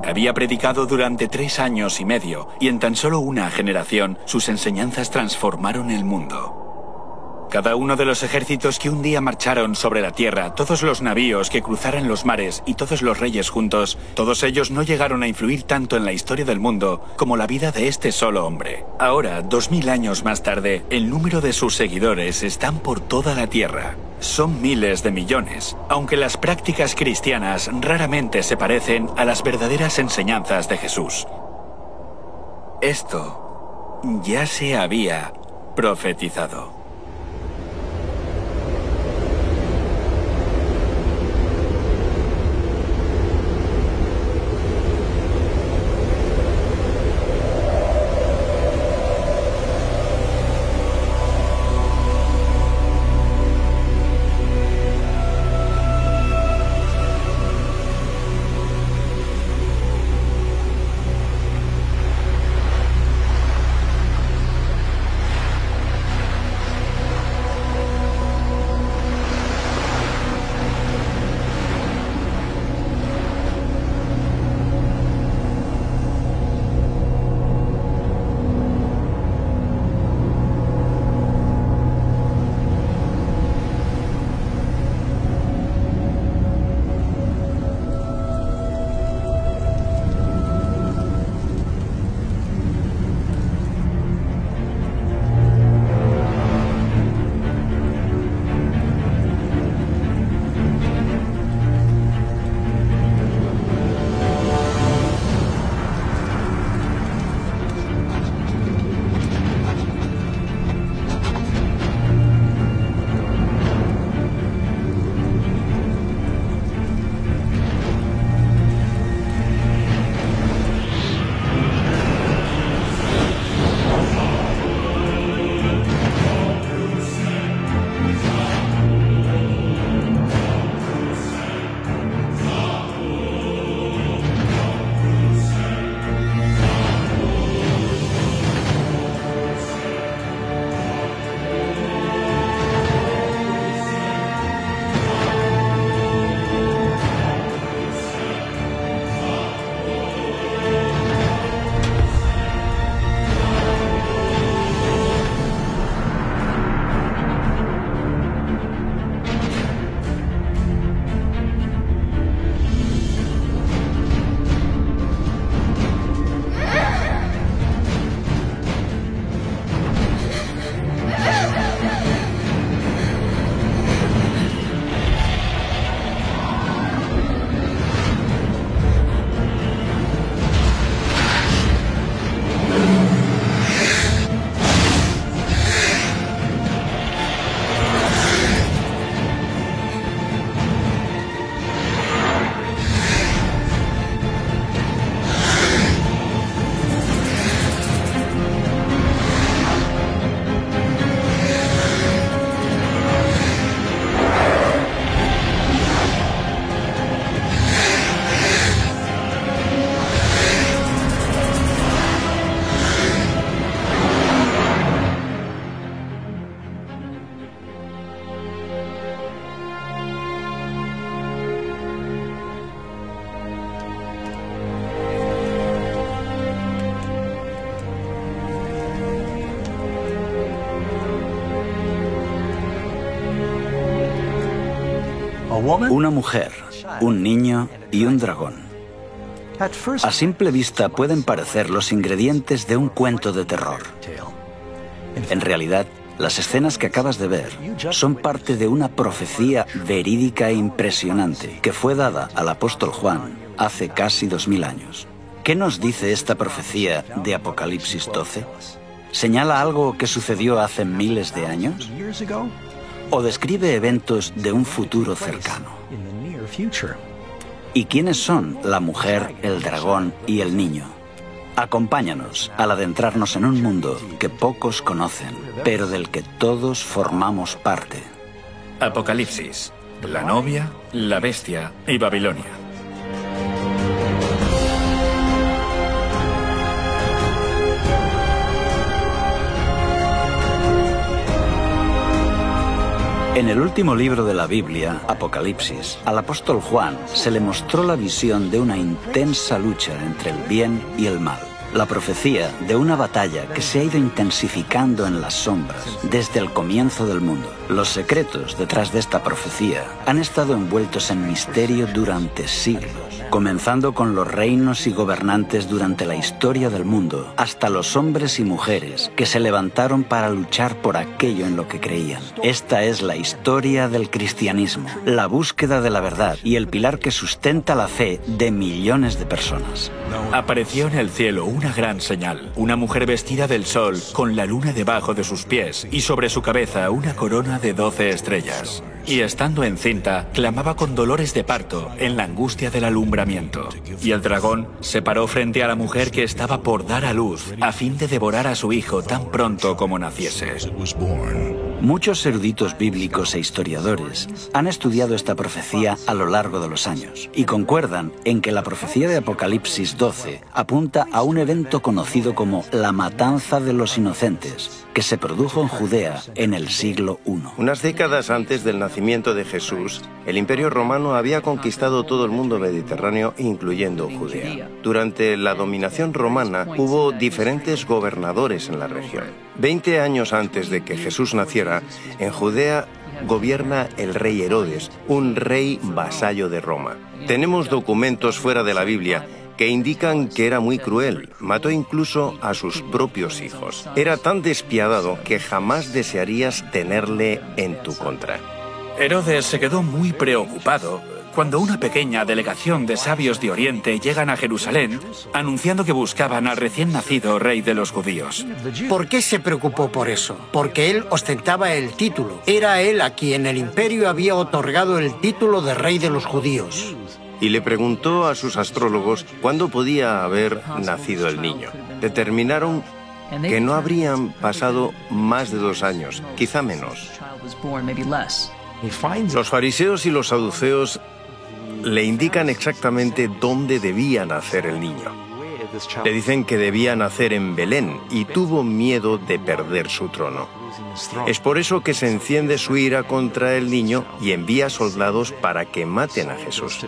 Había predicado durante 3 años y medio, y en tan solo una generación, sus enseñanzas transformaron el mundo. Cada uno de los ejércitos que un día marcharon sobre la tierra, todos los navíos que cruzaran los mares y todos los reyes juntos, todos ellos no llegaron a influir tanto en la historia del mundo como la vida de este solo hombre. Ahora, 2000 años más tarde, el número de sus seguidores están por toda la tierra. Son miles de millones, aunque las prácticas cristianas raramente se parecen a las verdaderas enseñanzas de Jesús. Esto ya se había profetizado. Una mujer, un niño y un dragón. A simple vista pueden parecer los ingredientes de un cuento de terror. En realidad, las escenas que acabas de ver son parte de una profecía verídica e impresionante que fue dada al apóstol Juan hace casi 2000 años. ¿Qué nos dice esta profecía de Apocalipsis 12? ¿Señala algo que sucedió hace miles de años? ¿O describe eventos de un futuro cercano? ¿Y quiénes son la mujer, el dragón y el niño? Acompáñanos al adentrarnos en un mundo que pocos conocen, pero del que todos formamos parte. Apocalipsis, la novia, la bestia y Babilonia. En el último libro de la Biblia, Apocalipsis, al apóstol Juan se le mostró la visión de una intensa lucha entre el bien y el mal. La profecía de una batalla que se ha ido intensificando en las sombras desde el comienzo del mundo. Los secretos detrás de esta profecía han estado envueltos en misterio durante siglos, comenzando con los reinos y gobernantes durante la historia del mundo, hasta los hombres y mujeres que se levantaron para luchar por aquello en lo que creían. Esta es la historia del cristianismo, la búsqueda de la verdad y el pilar que sustenta la fe de millones de personas. Apareció en el cielo una gran señal, una mujer vestida del sol con la luna debajo de sus pies y sobre su cabeza una corona de 12 estrellas. Y estando encinta, clamaba con dolores de parto en la angustia del alumbramiento. Y el dragón se paró frente a la mujer que estaba por dar a luz, a fin de devorar a su hijo tan pronto como naciese. Muchos eruditos bíblicos e historiadores han estudiado esta profecía a lo largo de los años y concuerdan en que la profecía de Apocalipsis 12 apunta a un evento conocido como la matanza de los inocentes, que se produjo en Judea en el siglo I. Unas décadas antes del nacimiento de Jesús, el Imperio Romano había conquistado todo el mundo mediterráneo, incluyendo Judea. Durante la dominación romana hubo diferentes gobernadores en la región. 20 años antes de que Jesús naciera, en Judea gobierna el rey Herodes, un rey vasallo de Roma. Tenemos documentos fuera de la Biblia que indican que era muy cruel. Mató incluso a sus propios hijos. Era tan despiadado que jamás desearías tenerle en tu contra. Herodes se quedó muy preocupado cuando una pequeña delegación de sabios de Oriente llegan a Jerusalén anunciando que buscaban al recién nacido rey de los judíos. ¿Por qué se preocupó por eso? Porque él ostentaba el título. Era él a quien el imperio había otorgado el título de rey de los judíos. Y le preguntó a sus astrólogos cuándo podía haber nacido el niño. Determinaron que no habrían pasado más de 2 años, quizá menos. Los fariseos y los saduceos le indican exactamente dónde debía nacer el niño. Le dicen que debía nacer en Belén y tuvo miedo de perder su trono. Es por eso que se enciende su ira contra el niño y envía soldados para que maten a Jesús.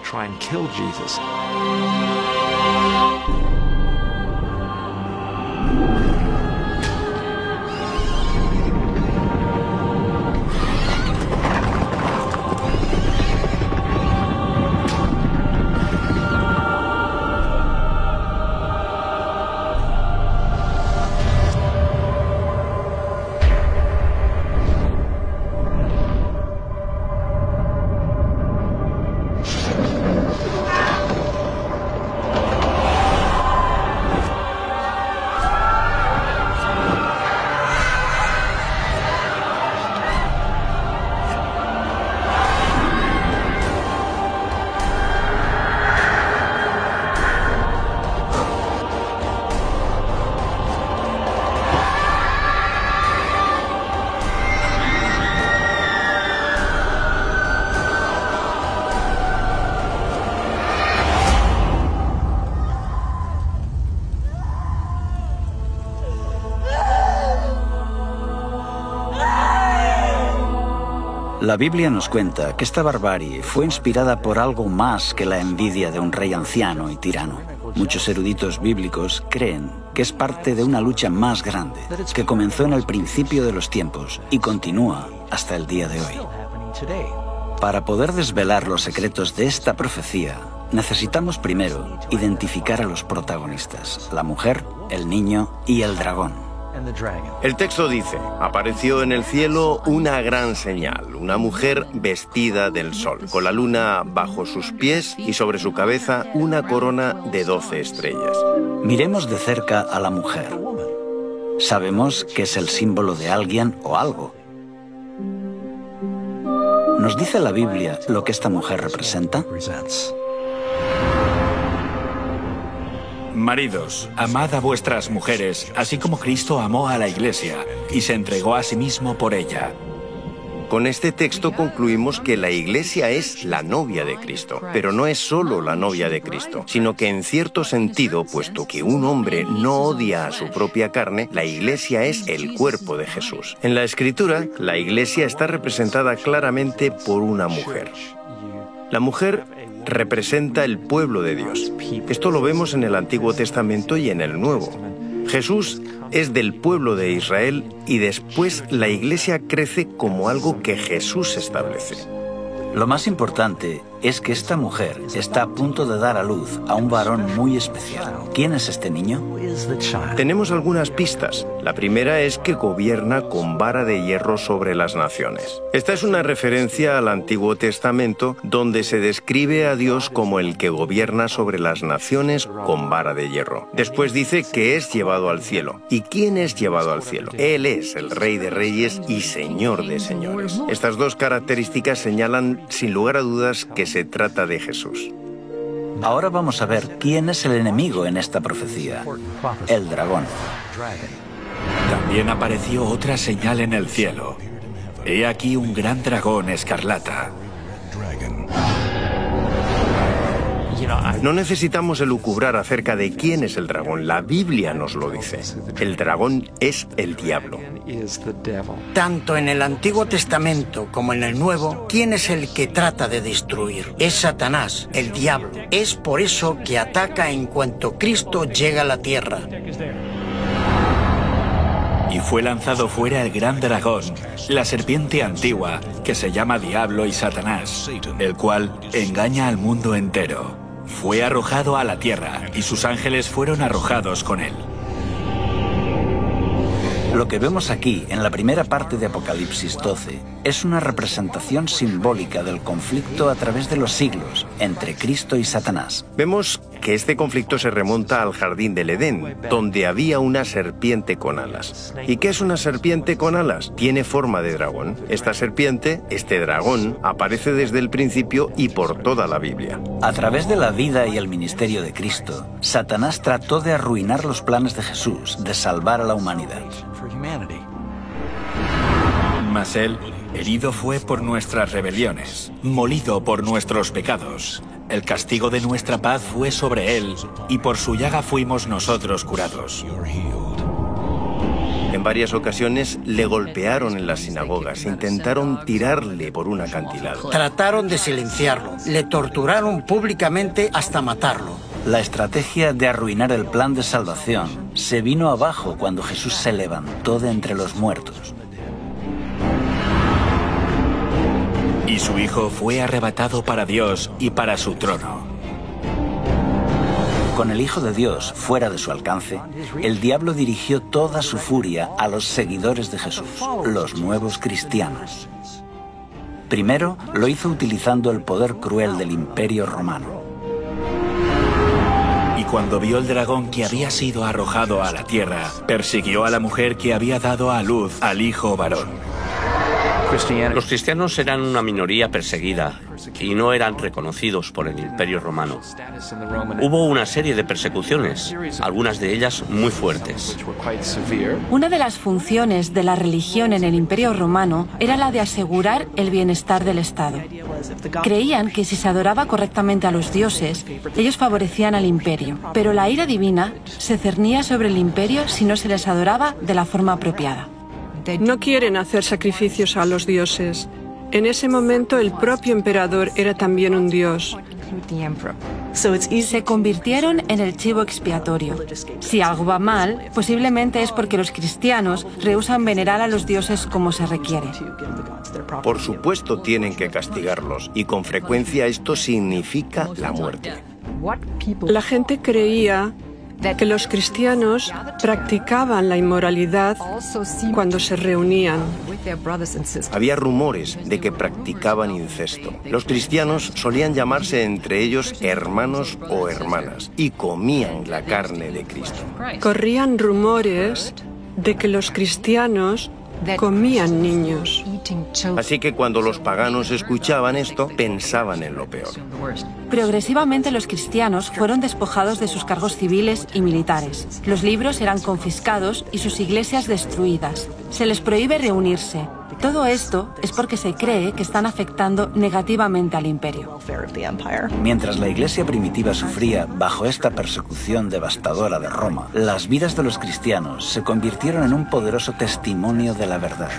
La Biblia nos cuenta que esta barbarie fue inspirada por algo más que la envidia de un rey anciano y tirano. Muchos eruditos bíblicos creen que es parte de una lucha más grande, que comenzó en el principio de los tiempos y continúa hasta el día de hoy. Para poder desvelar los secretos de esta profecía, necesitamos primero identificar a los protagonistas, la mujer, el niño y el dragón. El texto dice, apareció en el cielo una gran señal, una mujer vestida del sol, con la luna bajo sus pies y sobre su cabeza una corona de 12 estrellas. Miremos de cerca a la mujer. Sabemos que es el símbolo de alguien o algo. ¿Nos dice la Biblia lo que esta mujer representa? Maridos, amad a vuestras mujeres, así como Cristo amó a la Iglesia y se entregó a sí mismo por ella. Con este texto concluimos que la Iglesia es la novia de Cristo, pero no es solo la novia de Cristo, sino que en cierto sentido, puesto que un hombre no odia a su propia carne, la Iglesia es el cuerpo de Jesús. En la Escritura, la Iglesia está representada claramente por una mujer. La mujer representa el pueblo de Dios. Esto lo vemos en el Antiguo Testamento y en el Nuevo. Jesús es del pueblo de Israel y después la Iglesia crece como algo que Jesús establece. Lo más importante es que esta mujer está a punto de dar a luz a un varón muy especial. ¿Quién es este niño? Tenemos algunas pistas. La primera es que gobierna con vara de hierro sobre las naciones. Esta es una referencia al Antiguo Testamento, donde se describe a Dios como el que gobierna sobre las naciones con vara de hierro. Después dice que es llevado al cielo. ¿Y quién es llevado al cielo? Él es el Rey de Reyes y Señor de Señores. Estas dos características señalan, sin lugar a dudas, que se trata de Jesús. Ahora vamos a ver quién es el enemigo en esta profecía: el dragón. También apareció otra señal en el cielo. He aquí un gran dragón escarlata. No necesitamos elucubrar acerca de quién es el dragón. La Biblia nos lo dice. El dragón es el diablo. Tanto en el Antiguo Testamento como en el Nuevo, ¿quién es el que trata de destruir? Es Satanás, el diablo. Es por eso que ataca en cuanto Cristo llega a la tierra. Y fue lanzado fuera el gran dragón, la serpiente antigua, que se llama Diablo y Satanás, el cual engaña al mundo entero. Fue arrojado a la tierra, y sus ángeles fueron arrojados con él. Lo que vemos aquí, en la primera parte de Apocalipsis 12, es una representación simbólica del conflicto a través de los siglos entre Cristo y Satanás. Vemos que este conflicto se remonta al jardín del Edén, donde había una serpiente con alas. ¿Y qué es una serpiente con alas? Tiene forma de dragón. Esta serpiente, este dragón, aparece desde el principio y por toda la Biblia. A través de la vida y el ministerio de Cristo, Satanás trató de arruinar los planes de Jesús, de salvar a la humanidad. Mas él, herido fue por nuestras rebeliones, molido por nuestros pecados. El castigo de nuestra paz fue sobre él, y por su llaga fuimos nosotros curados. En varias ocasiones le golpearon en las sinagogas, intentaron tirarle por un acantilado. Trataron de silenciarlo, le torturaron públicamente hasta matarlo. La estrategia de arruinar el plan de salvación se vino abajo cuando Jesús se levantó de entre los muertos. Y su Hijo fue arrebatado para Dios y para su trono. Con el Hijo de Dios fuera de su alcance, el diablo dirigió toda su furia a los seguidores de Jesús, los nuevos cristianos. Primero, lo hizo utilizando el poder cruel del Imperio Romano. Y cuando vio el dragón que había sido arrojado a la tierra, persiguió a la mujer que había dado a luz al hijo varón. Los cristianos eran una minoría perseguida y no eran reconocidos por el Imperio Romano. Hubo una serie de persecuciones, algunas de ellas muy fuertes. Una de las funciones de la religión en el Imperio Romano era la de asegurar el bienestar del Estado. Creían que si se adoraba correctamente a los dioses, ellos favorecían al imperio, pero la ira divina se cernía sobre el imperio si no se les adoraba de la forma apropiada. No quieren hacer sacrificios a los dioses. En ese momento el propio emperador era también un dios. Se convirtieron en el chivo expiatorio. Si algo va mal, posiblemente es porque los cristianos rehúsan venerar a los dioses como se requiere. Por supuesto tienen que castigarlos, y con frecuencia esto significa la muerte. La gente creía que los cristianos practicaban la inmoralidad cuando se reunían. Había rumores de que practicaban incesto. Los cristianos solían llamarse entre ellos hermanos o hermanas y comían la carne de Cristo. Corrían rumores de que los cristianos comían niños. Así que cuando los paganos escuchaban esto, pensaban en lo peor. Progresivamente los cristianos fueron despojados de sus cargos civiles y militares. Los libros eran confiscados y sus iglesias destruidas. Se les prohíbe reunirse, Todo esto es porque se cree que están afectando negativamente al imperio. Mientras la Iglesia primitiva sufría bajo esta persecución devastadora de Roma, las vidas de los cristianos se convirtieron en un poderoso testimonio de la verdad.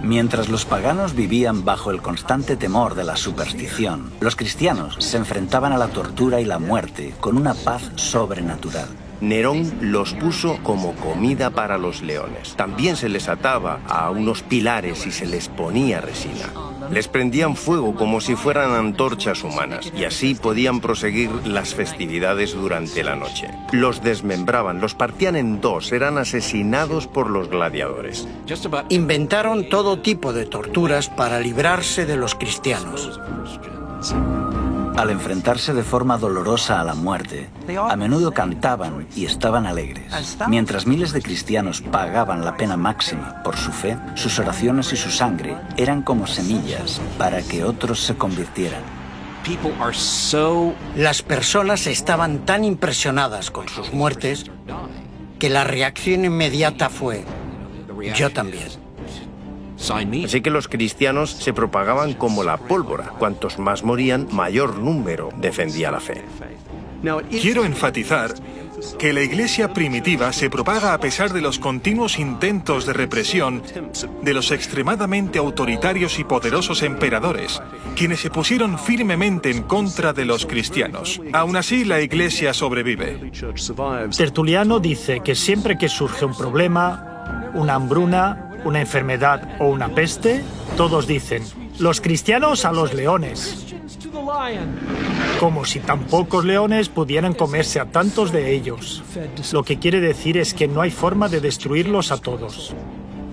Mientras los paganos vivían bajo el constante temor de la superstición, los cristianos se enfrentaban a la tortura y la muerte con una paz sobrenatural. Nerón los puso como comida para los leones. También se les ataba a unos pilares y se les ponía resina. Les prendían fuego como si fueran antorchas humanas y así podían proseguir las festividades durante la noche. Los desmembraban, los partían en dos, eran asesinados por los gladiadores. Inventaron todo tipo de torturas para librarse de los cristianos. Al enfrentarse de forma dolorosa a la muerte, a menudo cantaban y estaban alegres. Mientras miles de cristianos pagaban la pena máxima por su fe, sus oraciones y su sangre eran como semillas para que otros se convirtieran. Las personas estaban tan impresionadas con sus muertes que la reacción inmediata fue: yo también. Así que los cristianos se propagaban como la pólvora. Cuantos más morían, mayor número defendía la fe. Quiero enfatizar que la Iglesia primitiva se propaga a pesar de los continuos intentos de represión de los extremadamente autoritarios y poderosos emperadores, quienes se pusieron firmemente en contra de los cristianos. Aún así, la Iglesia sobrevive. Tertuliano dice que siempre que surge un problema, una hambruna, una enfermedad o una peste, todos dicen: los cristianos a los leones. Como si tan pocos leones pudieran comerse a tantos de ellos. Lo que quiere decir es que no hay forma de destruirlos a todos.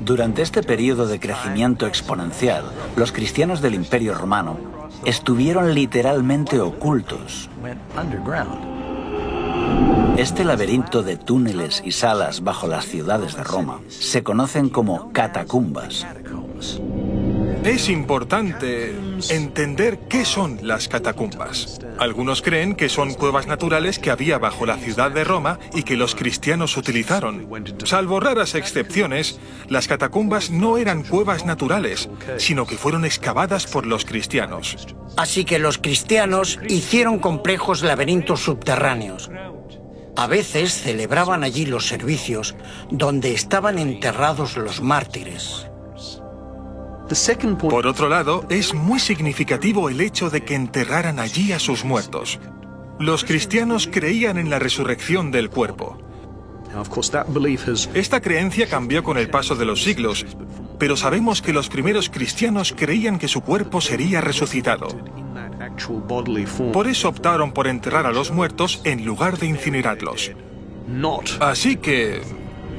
Durante este periodo de crecimiento exponencial, los cristianos del Imperio Romano estuvieron literalmente ocultos. Este laberinto de túneles y salas bajo las ciudades de Roma se conocen como catacumbas. Es importante entender qué son las catacumbas. Algunos creen que son cuevas naturales que había bajo la ciudad de Roma y que los cristianos utilizaron. Salvo raras excepciones, las catacumbas no eran cuevas naturales, sino que fueron excavadas por los cristianos. Así que los cristianos hicieron complejos laberintos subterráneos. A veces celebraban allí los servicios donde estaban enterrados los mártires. Por otro lado, es muy significativo el hecho de que enterraran allí a sus muertos. Los cristianos creían en la resurrección del cuerpo. Esta creencia cambió con el paso de los siglos, pero sabemos que los primeros cristianos creían que su cuerpo sería resucitado. Por eso optaron por enterrar a los muertos en lugar de incinerarlos. Así que,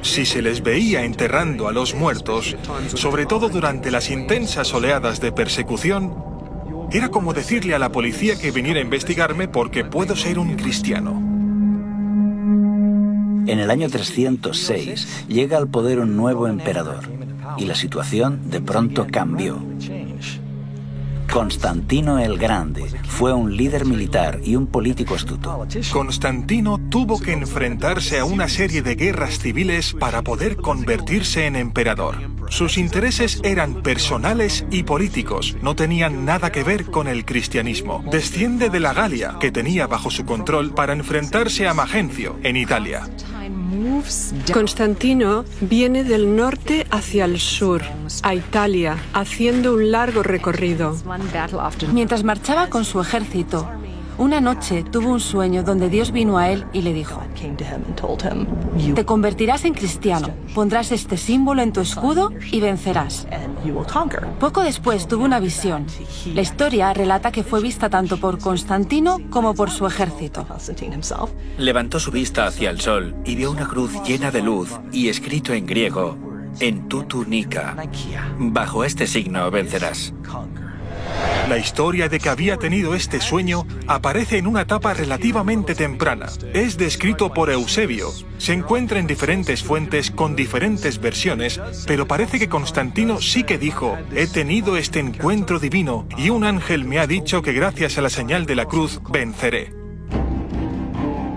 si se les veía enterrando a los muertos, sobre todo durante las intensas oleadas de persecución, era como decirle a la policía que viniera a investigarme porque puedo ser un cristiano. En el año 306 llega al poder un nuevo emperador y la situación de pronto cambió. Constantino el Grande fue un líder militar y un político astuto. Constantino tuvo que enfrentarse a una serie de guerras civiles para poder convertirse en emperador. Sus intereses eran personales y políticos, no tenían nada que ver con el cristianismo. Desciende de la Galia, que tenía bajo su control, para enfrentarse a Magencio, en Italia. Constantino viene del norte hacia el sur, a Italia, haciendo un largo recorrido. Mientras marchaba con su ejército, una noche tuvo un sueño donde Dios vino a él y le dijo: te convertirás en cristiano, pondrás este símbolo en tu escudo y vencerás. Poco después tuvo una visión. La historia relata que fue vista tanto por Constantino como por su ejército. Levantó su vista hacia el sol y vio una cruz llena de luz y escrito en griego: en tu túnica. Bajo este signo vencerás. La historia de que había tenido este sueño aparece en una etapa relativamente temprana. Es descrito por Eusebio. Se encuentra en diferentes fuentes con diferentes versiones, pero parece que Constantino sí que dijo: he tenido este encuentro divino y un ángel me ha dicho que gracias a la señal de la cruz venceré.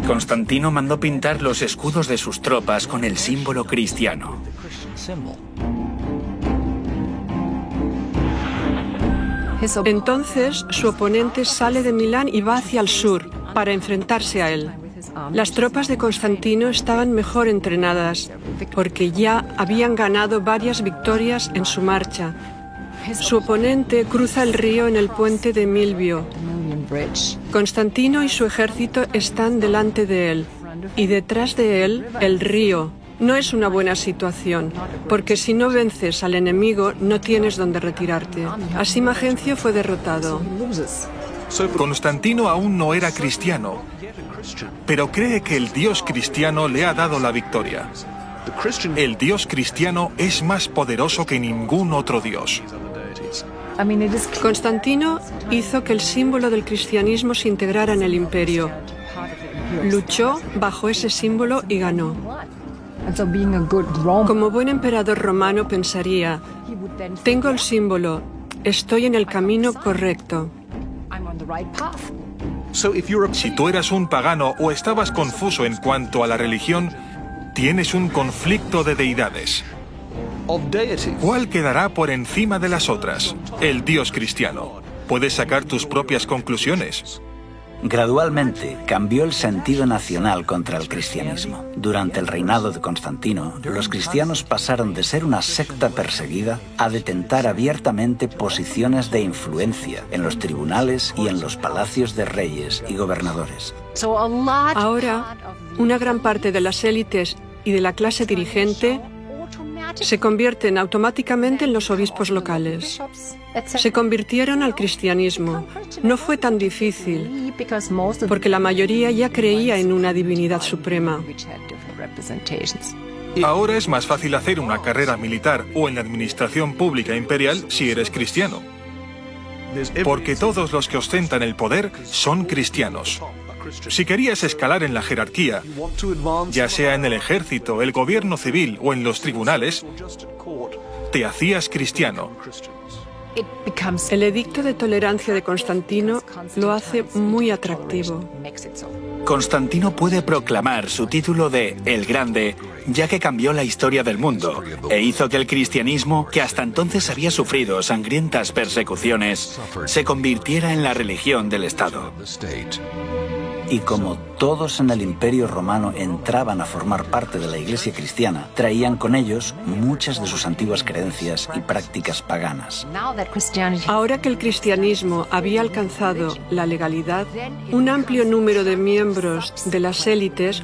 Constantino mandó pintar los escudos de sus tropas con el símbolo cristiano. Entonces, su oponente sale de Milán y va hacia el sur para enfrentarse a él. Las tropas de Constantino estaban mejor entrenadas porque ya habían ganado varias victorias en su marcha. Su oponente cruza el río en el puente de Milvio. Constantino y su ejército están delante de él y detrás de él el río. No es una buena situación, porque si no vences al enemigo no tienes dónde retirarte. Así Magencio fue derrotado. Constantino aún no era cristiano, pero cree que el Dios cristiano le ha dado la victoria. El Dios cristiano es más poderoso que ningún otro Dios. Constantino hizo que el símbolo del cristianismo se integrara en el imperio. Luchó bajo ese símbolo y ganó. Como buen emperador romano pensaría, tengo el símbolo, estoy en el camino correcto. Si tú eras un pagano o estabas confuso en cuanto a la religión, tienes un conflicto de deidades. ¿Cuál quedará por encima de las otras? El Dios cristiano. Puedes sacar tus propias conclusiones. Gradualmente cambió el sentido nacional contra el cristianismo. Durante el reinado de Constantino, los cristianos pasaron de ser una secta perseguida a detentar abiertamente posiciones de influencia en los tribunales y en los palacios de reyes y gobernadores. Ahora, una gran parte de las élites y de la clase dirigente se convierten automáticamente en los obispos locales. Se convirtieron al cristianismo. No fue tan difícil, porque la mayoría ya creía en una divinidad suprema. Ahora es más fácil hacer una carrera militar o en la administración pública imperial si eres cristiano. Porque todos los que ostentan el poder son cristianos. Si querías escalar en la jerarquía, ya sea en el ejército, el gobierno civil o en los tribunales, te hacías cristiano. El edicto de tolerancia de Constantino lo hace muy atractivo. Constantino puede proclamar su título de El Grande, ya que cambió la historia del mundo e hizo que el cristianismo, que hasta entonces había sufrido sangrientas persecuciones, se convirtiera en la religión del Estado. Y como todos en el Imperio Romano entraban a formar parte de la Iglesia cristiana, traían con ellos muchas de sus antiguas creencias y prácticas paganas. Ahora que el cristianismo había alcanzado la legalidad, un amplio número de miembros de las élites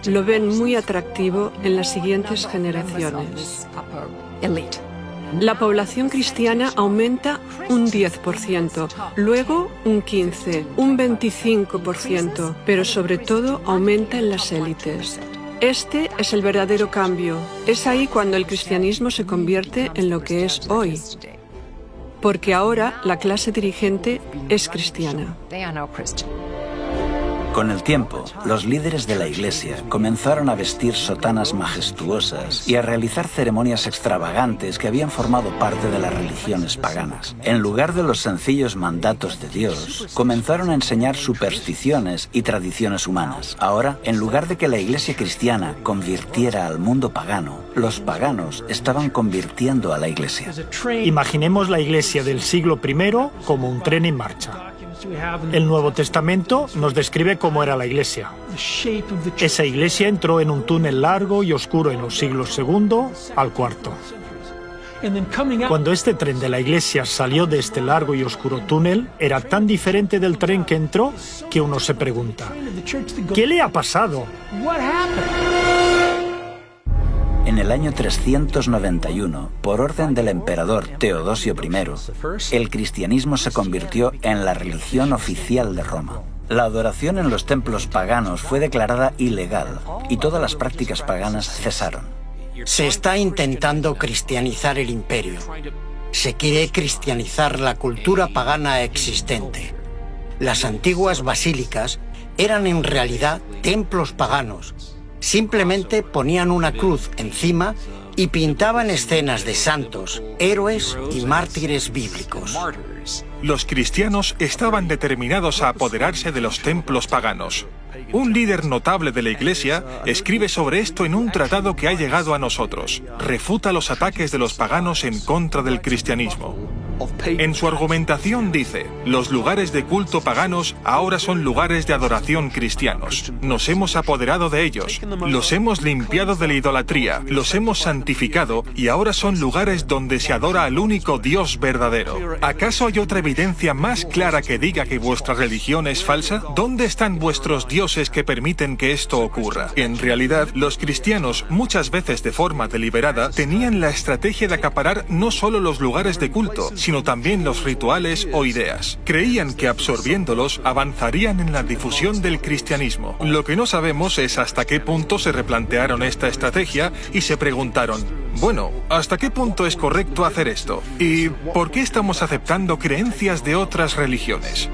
lo ven muy atractivo en las siguientes generaciones. La población cristiana aumenta un 10%, luego un 15%, un 25%, pero sobre todo aumenta en las élites. Este es el verdadero cambio. Es ahí cuando el cristianismo se convierte en lo que es hoy. Porque ahora la clase dirigente es cristiana. Con el tiempo, los líderes de la Iglesia comenzaron a vestir sotanas majestuosas y a realizar ceremonias extravagantes que habían formado parte de las religiones paganas. En lugar de los sencillos mandatos de Dios, comenzaron a enseñar supersticiones y tradiciones humanas. Ahora, en lugar de que la Iglesia cristiana convirtiera al mundo pagano, los paganos estaban convirtiendo a la Iglesia. Imaginemos la Iglesia del siglo I como un tren en marcha. El Nuevo Testamento nos describe cómo era la Iglesia. Esa Iglesia entró en un túnel largo y oscuro en los siglos II al IV. Cuando este tren de la Iglesia salió de este largo y oscuro túnel, era tan diferente del tren que entró que uno se pregunta, ¿qué le ha pasado? En el año 391, por orden del emperador Teodosio I, el cristianismo se convirtió en la religión oficial de Roma. La adoración en los templos paganos fue declarada ilegal y todas las prácticas paganas cesaron. Se está intentando cristianizar el imperio. Se quiere cristianizar la cultura pagana existente. Las antiguas basílicas eran en realidad templos paganos. Simplemente ponían una cruz encima y pintaban escenas de santos, héroes y mártires bíblicos. Los cristianos estaban determinados a apoderarse de los templos paganos. Un líder notable de la Iglesia escribe sobre esto en un tratado que ha llegado a nosotros. Refuta los ataques de los paganos en contra del cristianismo. En su argumentación dice, los lugares de culto paganos ahora son lugares de adoración cristianos. Nos hemos apoderado de ellos, los hemos limpiado de la idolatría, los hemos santificado y ahora son lugares donde se adora al único Dios verdadero. ¿Acaso hay otra evidencia más clara que diga que vuestra religión es falsa? ¿Dónde están vuestros dioses que permiten que esto ocurra? En realidad, los cristianos, muchas veces de forma deliberada, tenían la estrategia de acaparar no solo los lugares de culto, sino también los rituales o ideas. Creían que absorbiéndolos avanzarían en la difusión del cristianismo. Lo que no sabemos es hasta qué punto se replantearon esta estrategia y se preguntaron, bueno, ¿hasta qué punto es correcto hacer esto? ¿Y por qué estamos aceptando creencias de otras religiones?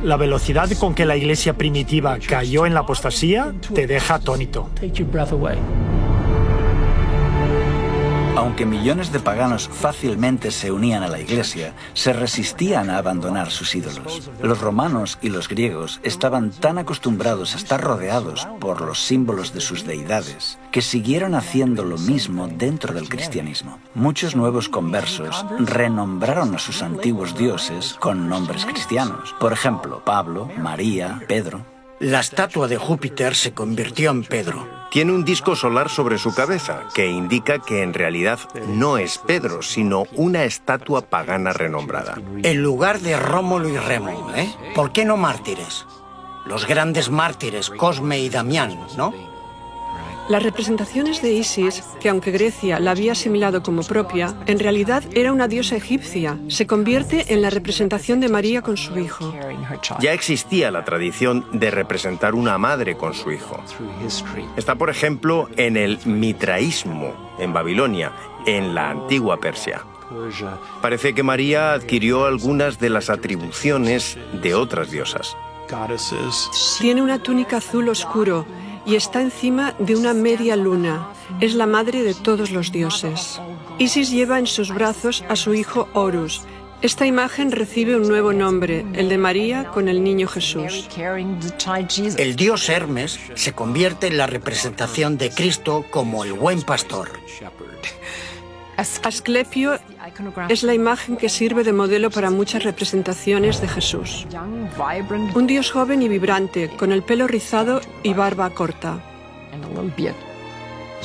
La velocidad con que la iglesia primitiva cayó en la apostasía te deja atónito. Aunque millones de paganos fácilmente se unían a la iglesia, se resistían a abandonar sus ídolos. Los romanos y los griegos estaban tan acostumbrados a estar rodeados por los símbolos de sus deidades que siguieron haciendo lo mismo dentro del cristianismo. Muchos nuevos conversos renombraron a sus antiguos dioses con nombres cristianos. Por ejemplo, Pablo, María, Pedro. La estatua de Júpiter se convirtió en Pedro. Tiene un disco solar sobre su cabeza, que indica que en realidad no es Pedro, sino una estatua pagana renombrada. En lugar de Rómulo y Remo, ¿eh? ¿Por qué no mártires? Los grandes mártires, Cosme y Damián, ¿no? Las representaciones de Isis, que aunque Grecia la había asimilado como propia, en realidad era una diosa egipcia, se convierte en la representación de María con su hijo. Ya existía la tradición de representar una madre con su hijo. Está, por ejemplo, en el mitraísmo, en Babilonia, en la antigua Persia. Parece que María adquirió algunas de las atribuciones de otras diosas. Tiene una túnica azul oscuro y está encima de una media luna. Es la madre de todos los dioses. Isis lleva en sus brazos a su hijo Horus. Esta imagen recibe un nuevo nombre, el de María con el niño Jesús. El dios Hermes se convierte en la representación de Cristo como el buen pastor. Asclepio es la imagen que sirve de modelo para muchas representaciones de Jesús. Un dios joven y vibrante, con el pelo rizado y barba corta.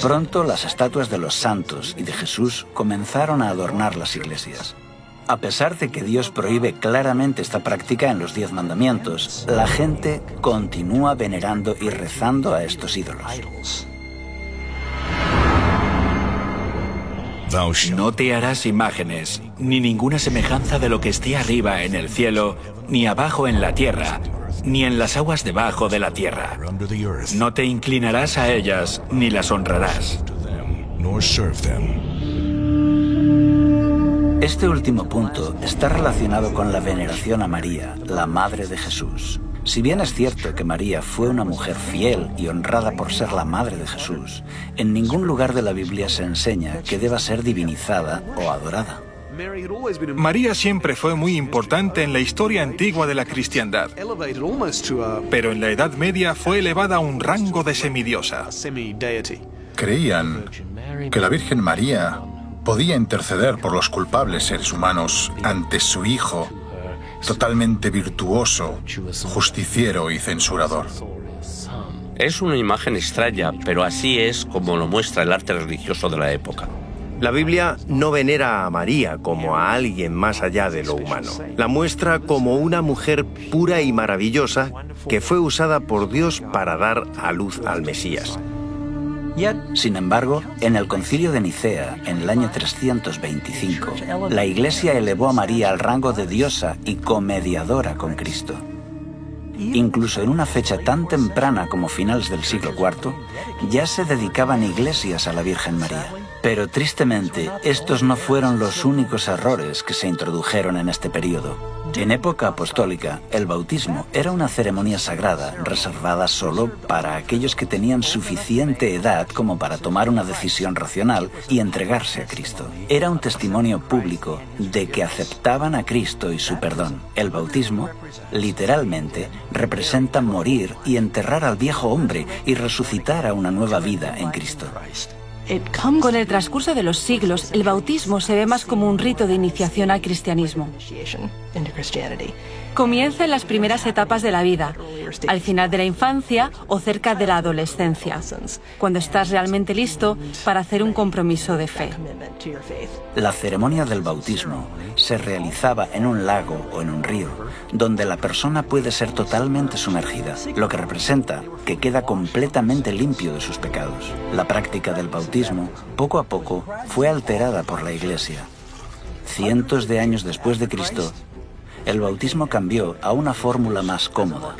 Pronto las estatuas de los santos y de Jesús comenzaron a adornar las iglesias. A pesar de que Dios prohíbe claramente esta práctica en los 10 mandamientos, la gente continúa venerando y rezando a estos ídolos. No te harás imágenes, ni ninguna semejanza de lo que esté arriba en el cielo, ni abajo en la tierra, ni en las aguas debajo de la tierra. No te inclinarás a ellas, ni las honrarás. Este último punto está relacionado con la veneración a María, la madre de Jesús. Si bien es cierto que María fue una mujer fiel y honrada por ser la madre de Jesús, en ningún lugar de la Biblia se enseña que deba ser divinizada o adorada. María siempre fue muy importante en la historia antigua de la cristiandad, pero en la Edad Media fue elevada a un rango de semidiosa. Creían que la Virgen María podía interceder por los culpables seres humanos ante su Hijo, totalmente virtuoso, justiciero y censurador. Es una imagen extraña, pero así es como lo muestra el arte religioso de la época. La Biblia no venera a María como a alguien más allá de lo humano. La muestra como una mujer pura y maravillosa que fue usada por Dios para dar a luz al Mesías. Sin embargo, en el Concilio de Nicea, en el año 325, la Iglesia elevó a María al rango de diosa y comediadora con Cristo. Incluso en una fecha tan temprana como finales del siglo IV, ya se dedicaban iglesias a la Virgen María. Pero tristemente, estos no fueron los únicos errores que se introdujeron en este periodo. En época apostólica, el bautismo era una ceremonia sagrada reservada solo para aquellos que tenían suficiente edad como para tomar una decisión racional y entregarse a Cristo. Era un testimonio público de que aceptaban a Cristo y su perdón. El bautismo, literalmente, representa morir y enterrar al viejo hombre y resucitar a una nueva vida en Cristo. Con el transcurso de los siglos, el bautismo se ve más como un rito de iniciación al cristianismo. Comienza en las primeras etapas de la vida, al final de la infancia o cerca de la adolescencia, cuando estás realmente listo para hacer un compromiso de fe. La ceremonia del bautismo se realizaba en un lago o en un río, donde la persona puede ser totalmente sumergida, lo que representa que queda completamente limpio de sus pecados. La práctica del bautismo, poco a poco, fue alterada por la Iglesia. Cientos de años después de Cristo, el bautismo cambió a una fórmula más cómoda.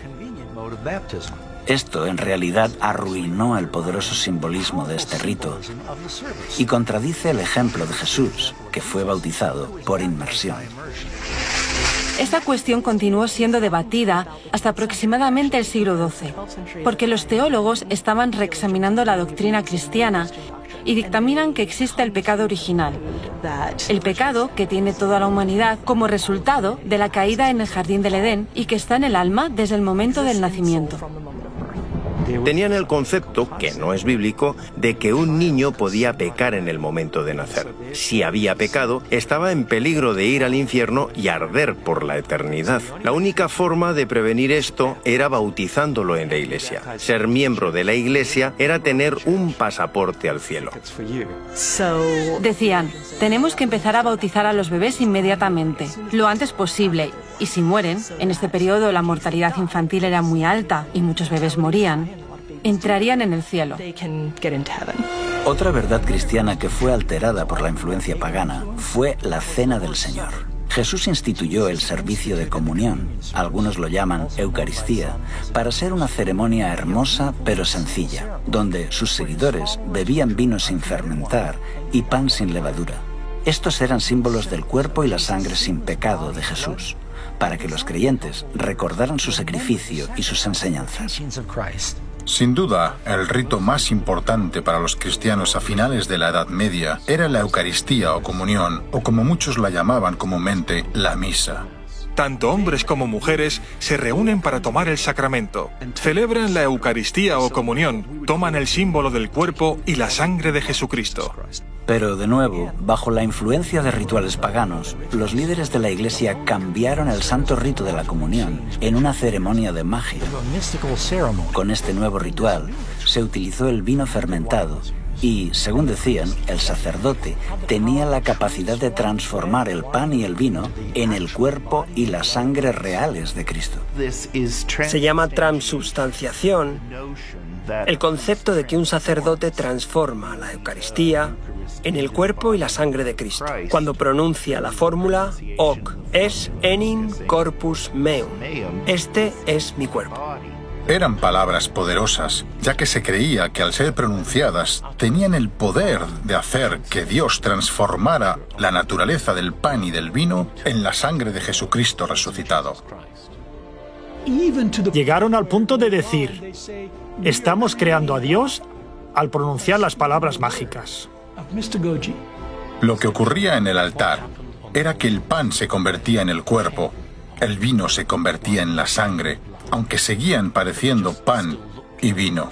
Esto en realidad arruinó el poderoso simbolismo de este rito y contradice el ejemplo de Jesús, que fue bautizado por inmersión. Esta cuestión continuó siendo debatida hasta aproximadamente el siglo XII, porque los teólogos estaban reexaminando la doctrina cristiana y dictaminan que existe el pecado original, el pecado que tiene toda la humanidad como resultado de la caída en el jardín del Edén y que está en el alma desde el momento del nacimiento. Tenían el concepto, que no es bíblico, de que un niño podía pecar en el momento de nacer. Si había pecado, estaba en peligro de ir al infierno y arder por la eternidad. La única forma de prevenir esto era bautizándolo en la iglesia. Ser miembro de la iglesia era tener un pasaporte al cielo. Decían, tenemos que empezar a bautizar a los bebés inmediatamente, lo antes posible, y si mueren, en este periodo la mortalidad infantil era muy alta y muchos bebés morían, entrarían en el cielo. Otra verdad cristiana que fue alterada por la influencia pagana fue la Cena del Señor. Jesús instituyó el servicio de comunión, algunos lo llaman Eucaristía, para ser una ceremonia hermosa pero sencilla, donde sus seguidores bebían vino sin fermentar y pan sin levadura. Estos eran símbolos del cuerpo y la sangre sin pecado de Jesús, para que los creyentes recordaran su sacrificio y sus enseñanzas. Sin duda, el rito más importante para los cristianos a finales de la Edad Media era la Eucaristía o comunión, o como muchos la llamaban comúnmente, la misa. Tanto hombres como mujeres se reúnen para tomar el sacramento, celebran la Eucaristía o comunión, toman el símbolo del cuerpo y la sangre de Jesucristo. Pero de nuevo, bajo la influencia de rituales paganos, los líderes de la Iglesia cambiaron el santo rito de la comunión en una ceremonia de magia. Con este nuevo ritual, se utilizó el vino fermentado y, según decían, el sacerdote tenía la capacidad de transformar el pan y el vino en el cuerpo y la sangre reales de Cristo. Se llama transubstanciación el concepto de que un sacerdote transforma la Eucaristía en el cuerpo y la sangre de Cristo, cuando pronuncia la fórmula hoc es enim corpus meum. Este es mi cuerpo. Eran palabras poderosas, ya que se creía que al ser pronunciadas tenían el poder de hacer que Dios transformara la naturaleza del pan y del vino en la sangre de Jesucristo resucitado. Llegaron al punto de decir, estamos creando a Dios al pronunciar las palabras mágicas. Lo que ocurría en el altar era que el pan se convertía en el cuerpo, el vino se convertía en la sangre, aunque seguían pareciendo pan y vino.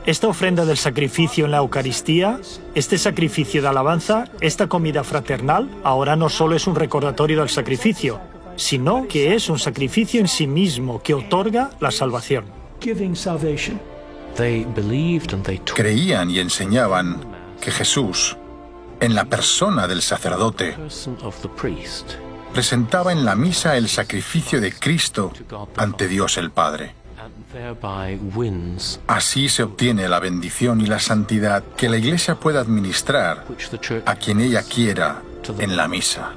Esta ofrenda del sacrificio en la Eucaristía, este sacrificio de alabanza, esta comida fraternal, ahora no solo es un recordatorio del sacrificio, sino que es un sacrificio en sí mismo que otorga la salvación. Creían y enseñaban que Jesús, en la persona del sacerdote, presentaba en la misa el sacrificio de Cristo ante Dios el Padre. Así se obtiene la bendición y la santidad que la Iglesia puede administrar a quien ella quiera en la misa.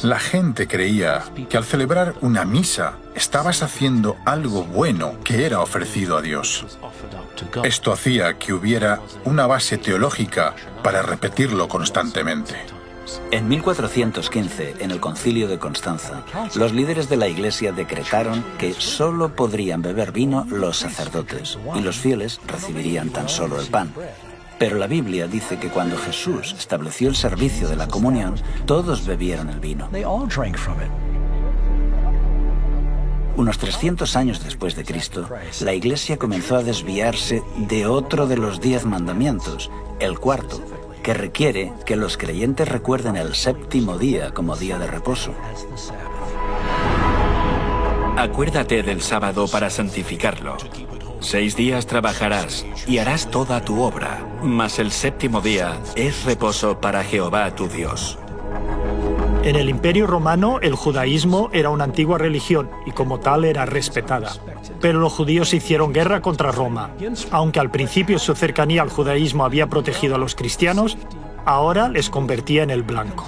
La gente creía que al celebrar una misa estabas haciendo algo bueno que era ofrecido a Dios. Esto hacía que hubiera una base teológica para repetirlo constantemente. En 1415, en el Concilio de Constanza, los líderes de la Iglesia decretaron que solo podrían beber vino los sacerdotes y los fieles recibirían tan solo el pan. Pero la Biblia dice que cuando Jesús estableció el servicio de la comunión, todos bebieron el vino. Unos 300 años después de Cristo, la Iglesia comenzó a desviarse de otro de los 10 mandamientos, el cuarto, que requiere que los creyentes recuerden el séptimo día como día de reposo. Acuérdate del sábado para santificarlo. 6 días trabajarás y harás toda tu obra, mas el séptimo día es reposo para Jehová tu Dios. En el Imperio Romano, el judaísmo era una antigua religión y como tal era respetada. Pero los judíos hicieron guerra contra Roma. Aunque al principio su cercanía al judaísmo había protegido a los cristianos, ahora les convertía en el blanco.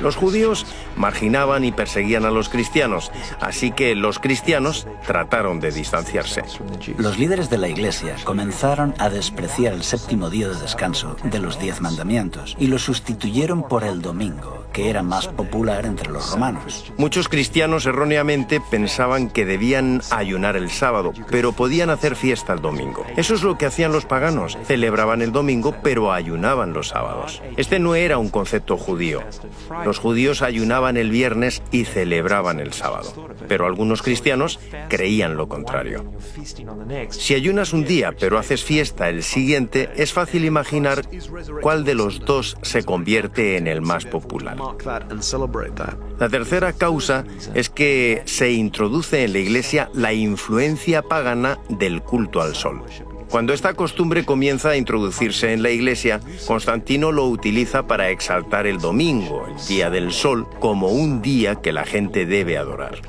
Los judíos marginaban y perseguían a los cristianos, así que los cristianos trataron de distanciarse. Los líderes de la Iglesia comenzaron a despreciar el séptimo día de descanso de los 10 mandamientos y lo sustituyeron por el domingo, que era más popular entre los romanos. Muchos cristianos erróneamente pensaban que debían ayunar el sábado, pero podían hacer fiesta el domingo. Eso es lo que hacían los paganos, celebraban el domingo, pero ayunaban los sábados. Este no era un concepto judío. Los judíos ayunaban el viernes y celebraban el sábado, pero algunos cristianos creían lo contrario. Si ayunas un día pero haces fiesta el siguiente, es fácil imaginar cuál de los dos se convierte en el más popular. La tercera causa es que se introduce en la Iglesia la influencia pagana del culto al sol. Cuando esta costumbre comienza a introducirse en la Iglesia, Constantino lo utiliza para exaltar el domingo, el día del sol, como un día que la gente debe adorar.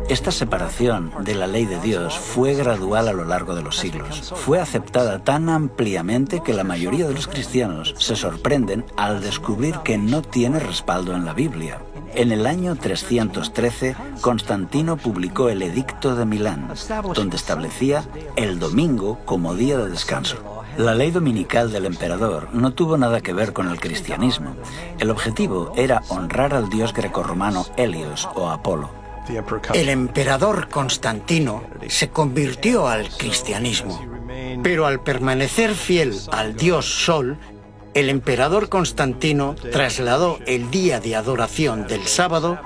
Esta separación de la ley de Dios fue gradual a lo largo de los siglos. Fue aceptada tan ampliamente que la mayoría de los cristianos se sorprenden al descubrir que no tiene respaldo en la Biblia. En el año 313, Constantino publicó el Edicto de Milán, donde establecía el domingo como día de descanso. La ley dominical del emperador no tuvo nada que ver con el cristianismo. El objetivo era honrar al dios grecorromano Helios o Apolo. El emperador Constantino se convirtió al cristianismo, pero al permanecer fiel al dios Sol, el emperador Constantino trasladó el día de adoración del sábado,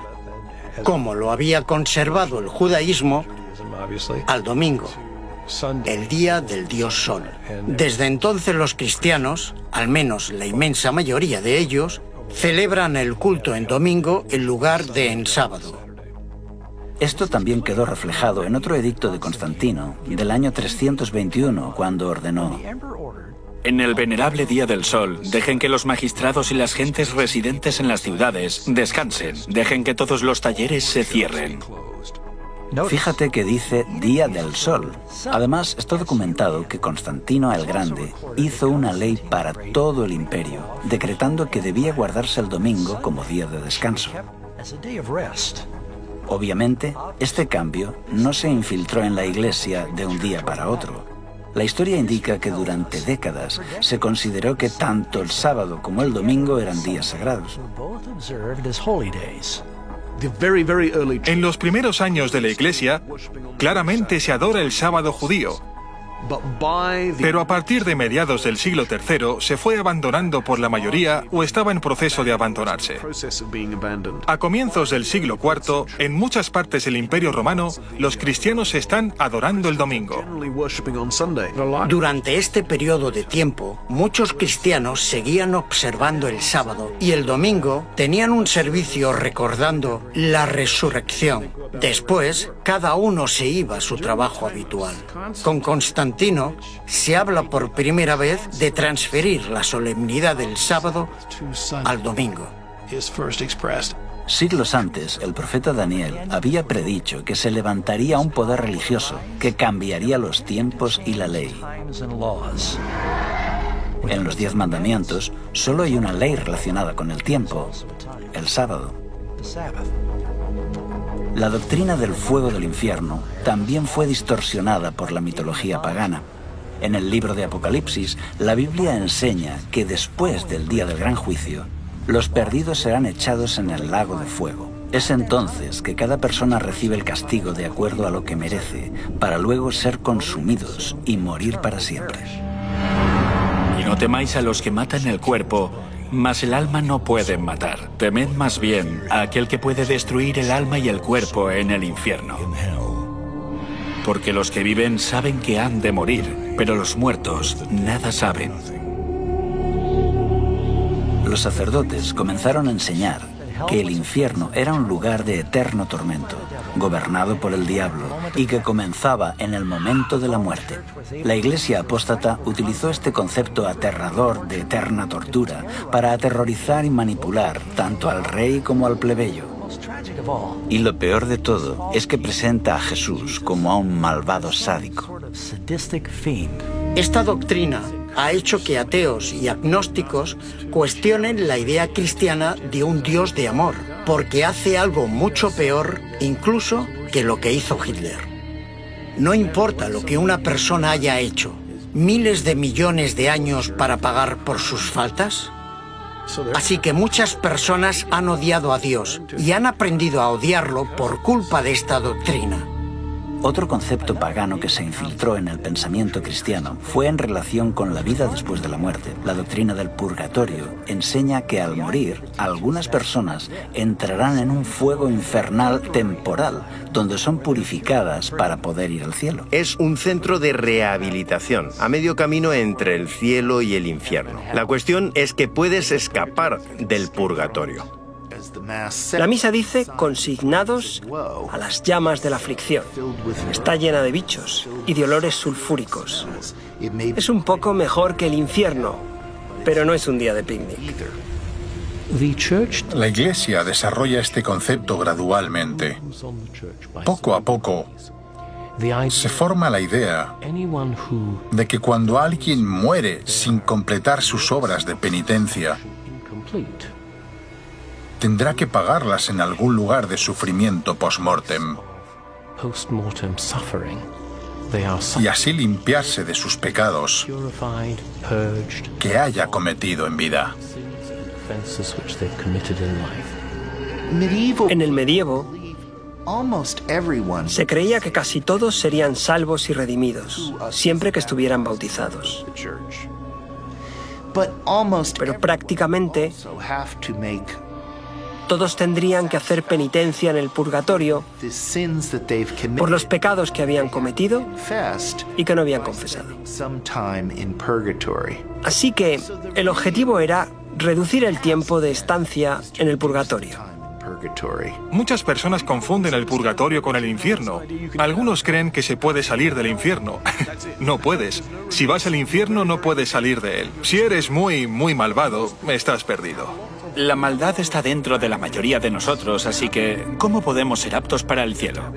como lo había conservado el judaísmo, al domingo, el día del dios Sol. Desde entonces los cristianos, al menos la inmensa mayoría de ellos, celebran el culto en domingo en lugar de en sábado. Esto también quedó reflejado en otro edicto de Constantino, del año 321, cuando ordenó: en el venerable día del sol, dejen que los magistrados y las gentes residentes en las ciudades descansen. Dejen que todos los talleres se cierren. Fíjate que dice Día del Sol. Además, está documentado que Constantino el Grande hizo una ley para todo el imperio, decretando que debía guardarse el domingo como día de descanso. Obviamente, este cambio no se infiltró en la Iglesia de un día para otro. La historia indica que durante décadas se consideró que tanto el sábado como el domingo eran días sagrados. En los primeros años de la Iglesia, claramente se adora el sábado judío. Pero a partir de mediados del siglo III se fue abandonando por la mayoría o estaba en proceso de abandonarse. A comienzos del siglo IV, en muchas partes del Imperio Romano, los cristianos están adorando el domingo. Durante este periodo de tiempo, muchos cristianos seguían observando el sábado y el domingo tenían un servicio recordando la resurrección. Después, cada uno se iba a su trabajo habitual. Con Constantino se habla por primera vez de transferir la solemnidad del sábado al domingo. Siglos antes, el profeta Daniel había predicho que se levantaría un poder religioso que cambiaría los tiempos y la ley. En los 10 mandamientos solo hay una ley relacionada con el tiempo, el sábado. La doctrina del fuego del infierno también fue distorsionada por la mitología pagana. En el libro de Apocalipsis, la Biblia enseña que después del día del gran juicio, los perdidos serán echados en el lago de fuego. Es entonces que cada persona recibe el castigo de acuerdo a lo que merece, para luego ser consumidos y morir para siempre. Y no temáis a los que matan el cuerpo, Mas el alma no pueden matar. Temed más bien a aquel que puede destruir el alma y el cuerpo en el infierno. Porque los que viven saben que han de morir, pero los muertos nada saben. Los sacerdotes comenzaron a enseñar que el infierno era un lugar de eterno tormento, gobernado por el diablo, y que comenzaba en el momento de la muerte. La Iglesia apóstata utilizó este concepto aterrador de eterna tortura para aterrorizar y manipular tanto al rey como al plebeyo. Y lo peor de todo es que presenta a Jesús como a un malvado sádico. Esta doctrina ha hecho que ateos y agnósticos cuestionen la idea cristiana de un Dios de amor, porque hace algo mucho peor incluso que lo que hizo Hitler. No importa lo que una persona haya hecho, miles de millones de años para pagar por sus faltas. Así que muchas personas han odiado a Dios y han aprendido a odiarlo por culpa de esta doctrina. Otro concepto pagano que se infiltró en el pensamiento cristiano fue en relación con la vida después de la muerte. La doctrina del purgatorio enseña que al morir, algunas personas entrarán en un fuego infernal temporal, donde son purificadas para poder ir al cielo. Es un centro de rehabilitación, a medio camino entre el cielo y el infierno. La cuestión es que puedes escapar del purgatorio. La misa dice consignados a las llamas de la aflicción. Está llena de bichos y de olores sulfúricos. Es un poco mejor que el infierno, pero no es un día de picnic. La Iglesia desarrolla este concepto gradualmente. Poco a poco, se forma la idea de que cuando alguien muere sin completar sus obras de penitencia, tendrá que pagarlas en algún lugar de sufrimiento post-mortem y así limpiarse de sus pecados que haya cometido en vida. En el medievo, se creía que casi todos serían salvos y redimidos, siempre que estuvieran bautizados. Pero prácticamente todos tendrían que hacer penitencia en el purgatorio por los pecados que habían cometido y que no habían confesado. Así que el objetivo era reducir el tiempo de estancia en el purgatorio. Muchas personas confunden el purgatorio con el infierno. Algunos creen que se puede salir del infierno. No puedes. Si vas al infierno, no puedes salir de él. Si eres muy malvado, estás perdido. La maldad está dentro de la mayoría de nosotros, así que ¿cómo podemos ser aptos para el cielo?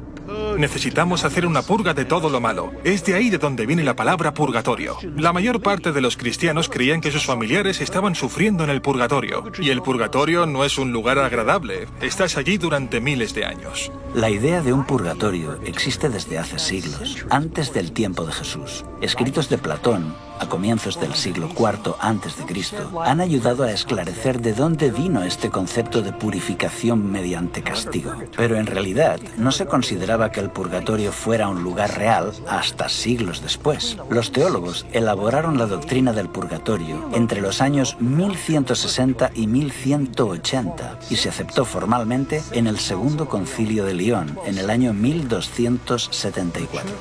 Necesitamos hacer una purga de todo lo malo. Es de ahí de donde viene la palabra purgatorio. La mayor parte de los cristianos creían que sus familiares estaban sufriendo en el purgatorio. Y el purgatorio no es un lugar agradable. Estás allí durante miles de años. La idea de un purgatorio existe desde hace siglos, antes del tiempo de Jesús. Escritos de Platón, a comienzos del siglo IV a.C., han ayudado a esclarecer de dónde vino este concepto de purificación mediante castigo. Pero en realidad no se consideraba que el purgatorio fuera un lugar real hasta siglos después. Los teólogos elaboraron la doctrina del purgatorio entre los años 1160 y 1180 y se aceptó formalmente en el Segundo Concilio de León en el año 1274.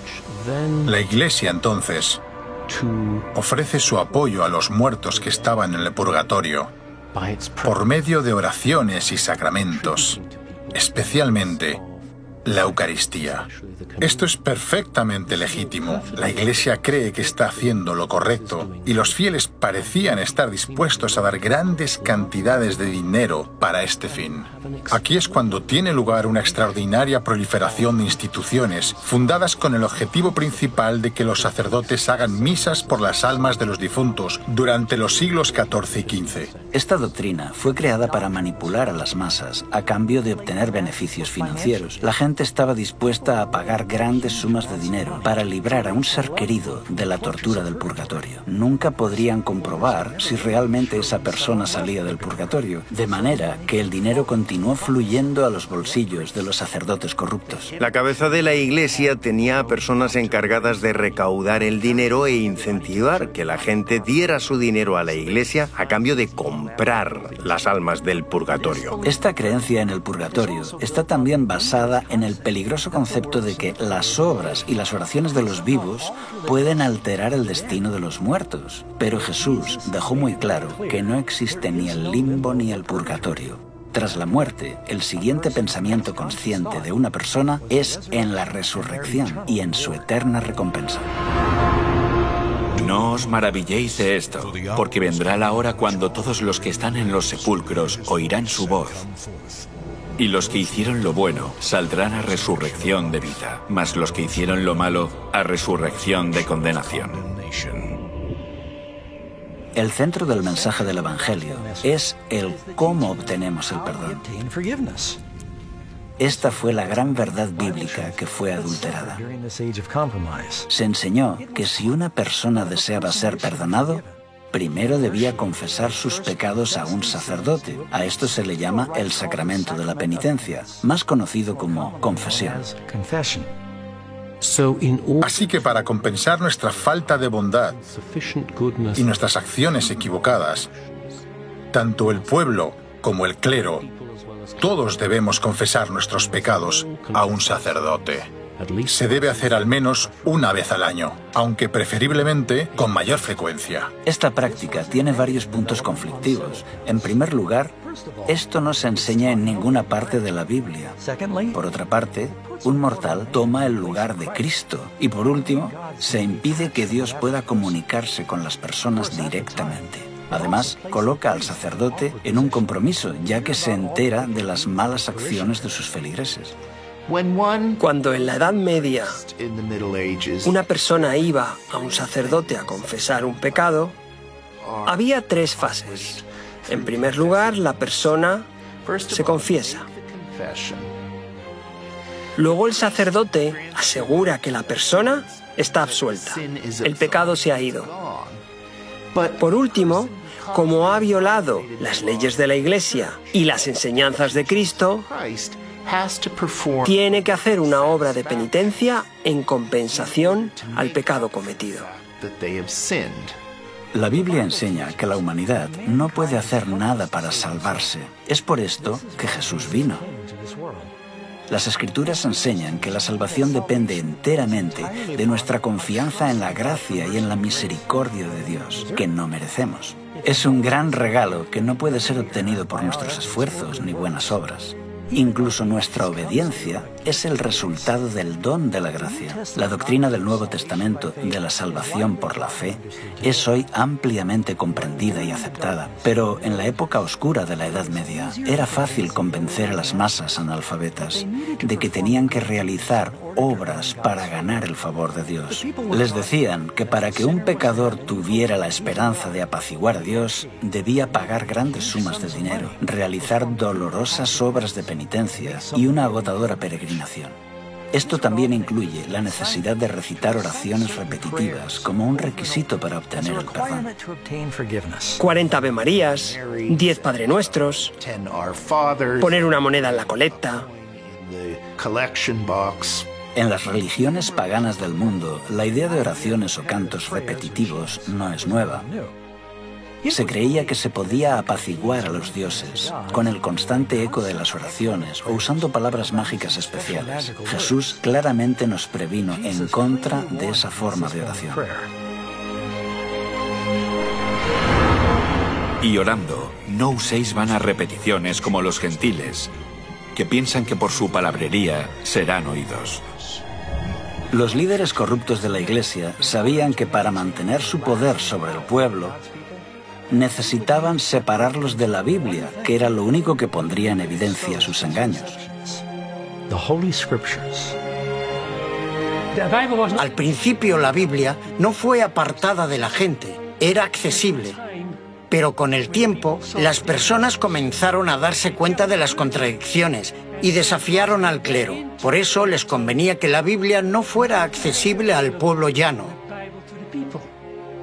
La Iglesia entonces ofrece su apoyo a los muertos que estaban en el purgatorio por medio de oraciones y sacramentos, especialmente la Eucaristía. Esto es perfectamente legítimo. La Iglesia cree que está haciendo lo correcto y los fieles parecían estar dispuestos a dar grandes cantidades de dinero para este fin. Aquí es cuando tiene lugar una extraordinaria proliferación de instituciones fundadas con el objetivo principal de que los sacerdotes hagan misas por las almas de los difuntos durante los siglos XIV y XV. Esta doctrina fue creada para manipular a las masas a cambio de obtener beneficios financieros. La gente gente estaba dispuesta a pagar grandes sumas de dinero para librar a un ser querido de la tortura del purgatorio. Nunca podrían comprobar si realmente esa persona salía del purgatorio, de manera que el dinero continuó fluyendo a los bolsillos de los sacerdotes corruptos. La cabeza de la Iglesia tenía a personas encargadas de recaudar el dinero e incentivar que la gente diera su dinero a la Iglesia a cambio de comprar las almas del purgatorio. Esta creencia en el purgatorio está también basada en el peligroso concepto de que las obras y las oraciones de los vivos pueden alterar el destino de los muertos. Pero Jesús dejó muy claro que no existe ni el limbo ni el purgatorio. Tras la muerte, el siguiente pensamiento consciente de una persona es en la resurrección y en su eterna recompensa. No os maravilléis de esto, porque vendrá la hora cuando todos los que están en los sepulcros oirán su voz. Y los que hicieron lo bueno saldrán a resurrección de vida, mas los que hicieron lo malo a resurrección de condenación. El centro del mensaje del Evangelio es el cómo obtenemos el perdón. Esta fue la gran verdad bíblica que fue adulterada. Se enseñó que si una persona deseaba ser perdonado, primero debía confesar sus pecados a un sacerdote. A esto se le llama el sacramento de la penitencia, más conocido como confesión. Así que para compensar nuestra falta de bondad y nuestras acciones equivocadas, tanto el pueblo como el clero, todos debemos confesar nuestros pecados a un sacerdote. Se debe hacer al menos una vez al año, aunque preferiblemente con mayor frecuencia. Esta práctica tiene varios puntos conflictivos. En primer lugar, esto no se enseña en ninguna parte de la Biblia. Por otra parte, un mortal toma el lugar de Cristo. Y por último, se impide que Dios pueda comunicarse con las personas directamente. Además, coloca al sacerdote en un compromiso, ya que se entera de las malas acciones de sus feligreses. Cuando en la Edad Media una persona iba a un sacerdote a confesar un pecado, había tres fases. En primer lugar, la persona se confiesa. Luego el sacerdote asegura que la persona está absuelta. El pecado se ha ido. Por último, como ha violado las leyes de la Iglesia y las enseñanzas de Cristo, tiene que hacer una obra de penitencia en compensación al pecado cometido. La Biblia enseña que la humanidad no puede hacer nada para salvarse. Es por esto que Jesús vino. Las Escrituras enseñan que la salvación depende enteramente de nuestra confianza en la gracia y en la misericordia de Dios, que no merecemos. Es un gran regalo que no puede ser obtenido por nuestros esfuerzos ni buenas obras. Incluso nuestra obediencia es el resultado del don de la gracia. La doctrina del Nuevo Testamento de la salvación por la fe es hoy ampliamente comprendida y aceptada, pero en la época oscura de la Edad Media era fácil convencer a las masas analfabetas de que tenían que realizar obras para ganar el favor de Dios. Les decían que para que un pecador tuviera la esperanza de apaciguar a Dios, debía pagar grandes sumas de dinero, realizar dolorosas obras de penitencia y una agotadora peregrinación. Esto también incluye la necesidad de recitar oraciones repetitivas como un requisito para obtener el perdón. 40 Ave Marías, 10 Padre Nuestros, poner una moneda en la colecta. En las religiones paganas del mundo, la idea de oraciones o cantos repetitivos no es nueva. Se creía que se podía apaciguar a los dioses con el constante eco de las oraciones o usando palabras mágicas especiales. Jesús claramente nos previno en contra de esa forma de oración. Y orando, no uséis vanas repeticiones como los gentiles, que piensan que por su palabrería serán oídos. Los líderes corruptos de la Iglesia sabían que para mantener su poder sobre el pueblo, necesitaban separarlos de la Biblia, que era lo único que pondría en evidencia sus engaños. Al principio la Biblia no fue apartada de la gente, era accesible. Pero con el tiempo, las personas comenzaron a darse cuenta de las contradicciones y desafiaron al clero. Por eso les convenía que la Biblia no fuera accesible al pueblo llano.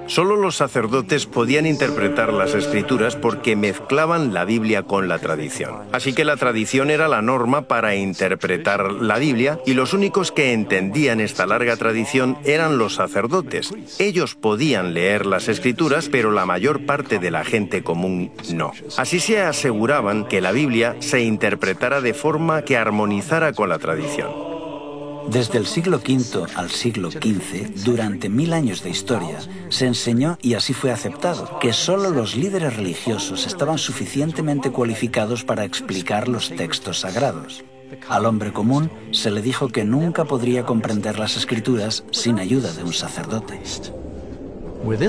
Solo los sacerdotes podían interpretar las escrituras porque mezclaban la Biblia con la tradición. Así que la tradición era la norma para interpretar la Biblia y los únicos que entendían esta larga tradición eran los sacerdotes. Ellos podían leer las escrituras, pero la mayor parte de la gente común no. Así se aseguraban que la Biblia se interpretara de forma que armonizara con la tradición. Desde el siglo V al siglo XV, durante 1000 años de historia, se enseñó, y así fue aceptado, que solo los líderes religiosos estaban suficientemente cualificados para explicar los textos sagrados. Al hombre común se le dijo que nunca podría comprender las escrituras sin ayuda de un sacerdote.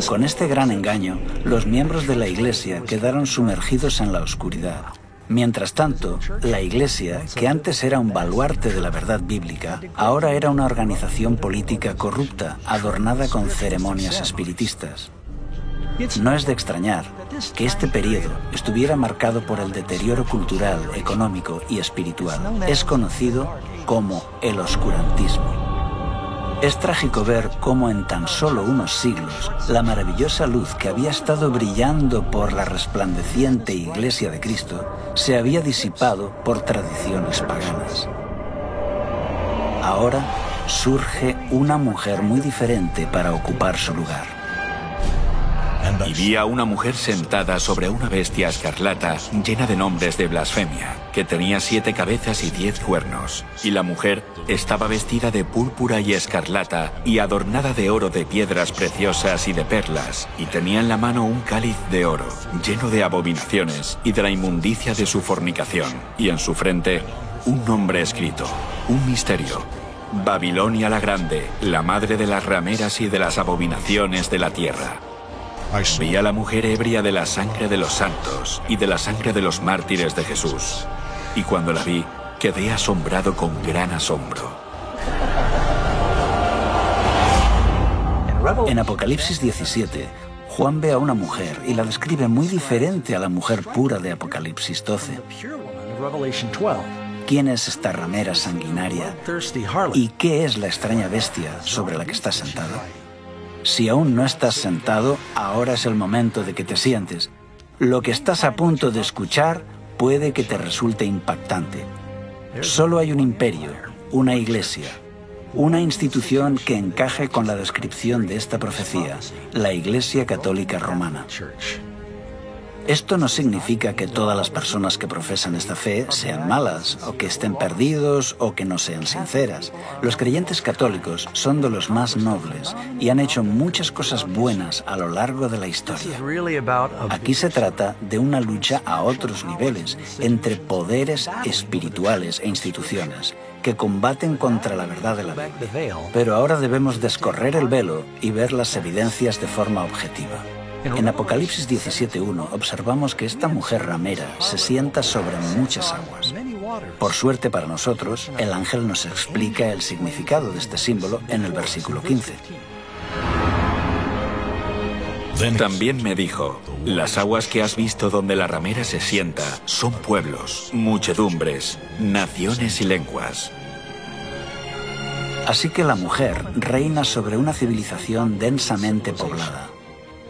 Con este gran engaño, los miembros de la Iglesia quedaron sumergidos en la oscuridad. Mientras tanto, la Iglesia, que antes era un baluarte de la verdad bíblica, ahora era una organización política corrupta, adornada con ceremonias espiritistas. No es de extrañar que este periodo estuviera marcado por el deterioro cultural, económico y espiritual. Es conocido como el oscurantismo. Es trágico ver cómo en tan solo unos siglos la maravillosa luz que había estado brillando por la resplandeciente Iglesia de Cristo se había disipado por tradiciones paganas. Ahora surge una mujer muy diferente para ocupar su lugar. Y vi a una mujer sentada sobre una bestia escarlata llena de nombres de blasfemia, que tenía 7 cabezas y 10 cuernos. Y la mujer estaba vestida de púrpura y escarlata y adornada de oro, de piedras preciosas y de perlas, y tenía en la mano un cáliz de oro, lleno de abominaciones y de la inmundicia de su fornicación, y en su frente un nombre escrito, un misterio: Babilonia la Grande, la madre de las rameras y de las abominaciones de la tierra. Vi a la mujer ebria de la sangre de los santos y de la sangre de los mártires de Jesús. Y cuando la vi, quedé asombrado con gran asombro. En Apocalipsis 17, Juan ve a una mujer y la describe muy diferente a la mujer pura de Apocalipsis 12. ¿Quién es esta ramera sanguinaria? ¿Y qué es la extraña bestia sobre la que está sentada? Si aún no estás sentado, ahora es el momento de que te sientes. Lo que estás a punto de escuchar puede que te resulte impactante. Solo hay un imperio, una iglesia, una institución que encaje con la descripción de esta profecía, la Iglesia Católica Romana. Esto no significa que todas las personas que profesan esta fe sean malas, o que estén perdidos, o que no sean sinceras. Los creyentes católicos son de los más nobles y han hecho muchas cosas buenas a lo largo de la historia. Aquí se trata de una lucha a otros niveles, entre poderes espirituales e instituciones, que combaten contra la verdad de la Biblia. Pero ahora debemos descorrer el velo y ver las evidencias de forma objetiva. En Apocalipsis 17:1 observamos que esta mujer ramera se sienta sobre muchas aguas. Por suerte para nosotros, el ángel nos explica el significado de este símbolo en el versículo 15. También me dijo: las aguas que has visto donde la ramera se sienta son pueblos, muchedumbres, naciones y lenguas. Así que la mujer reina sobre una civilización densamente poblada.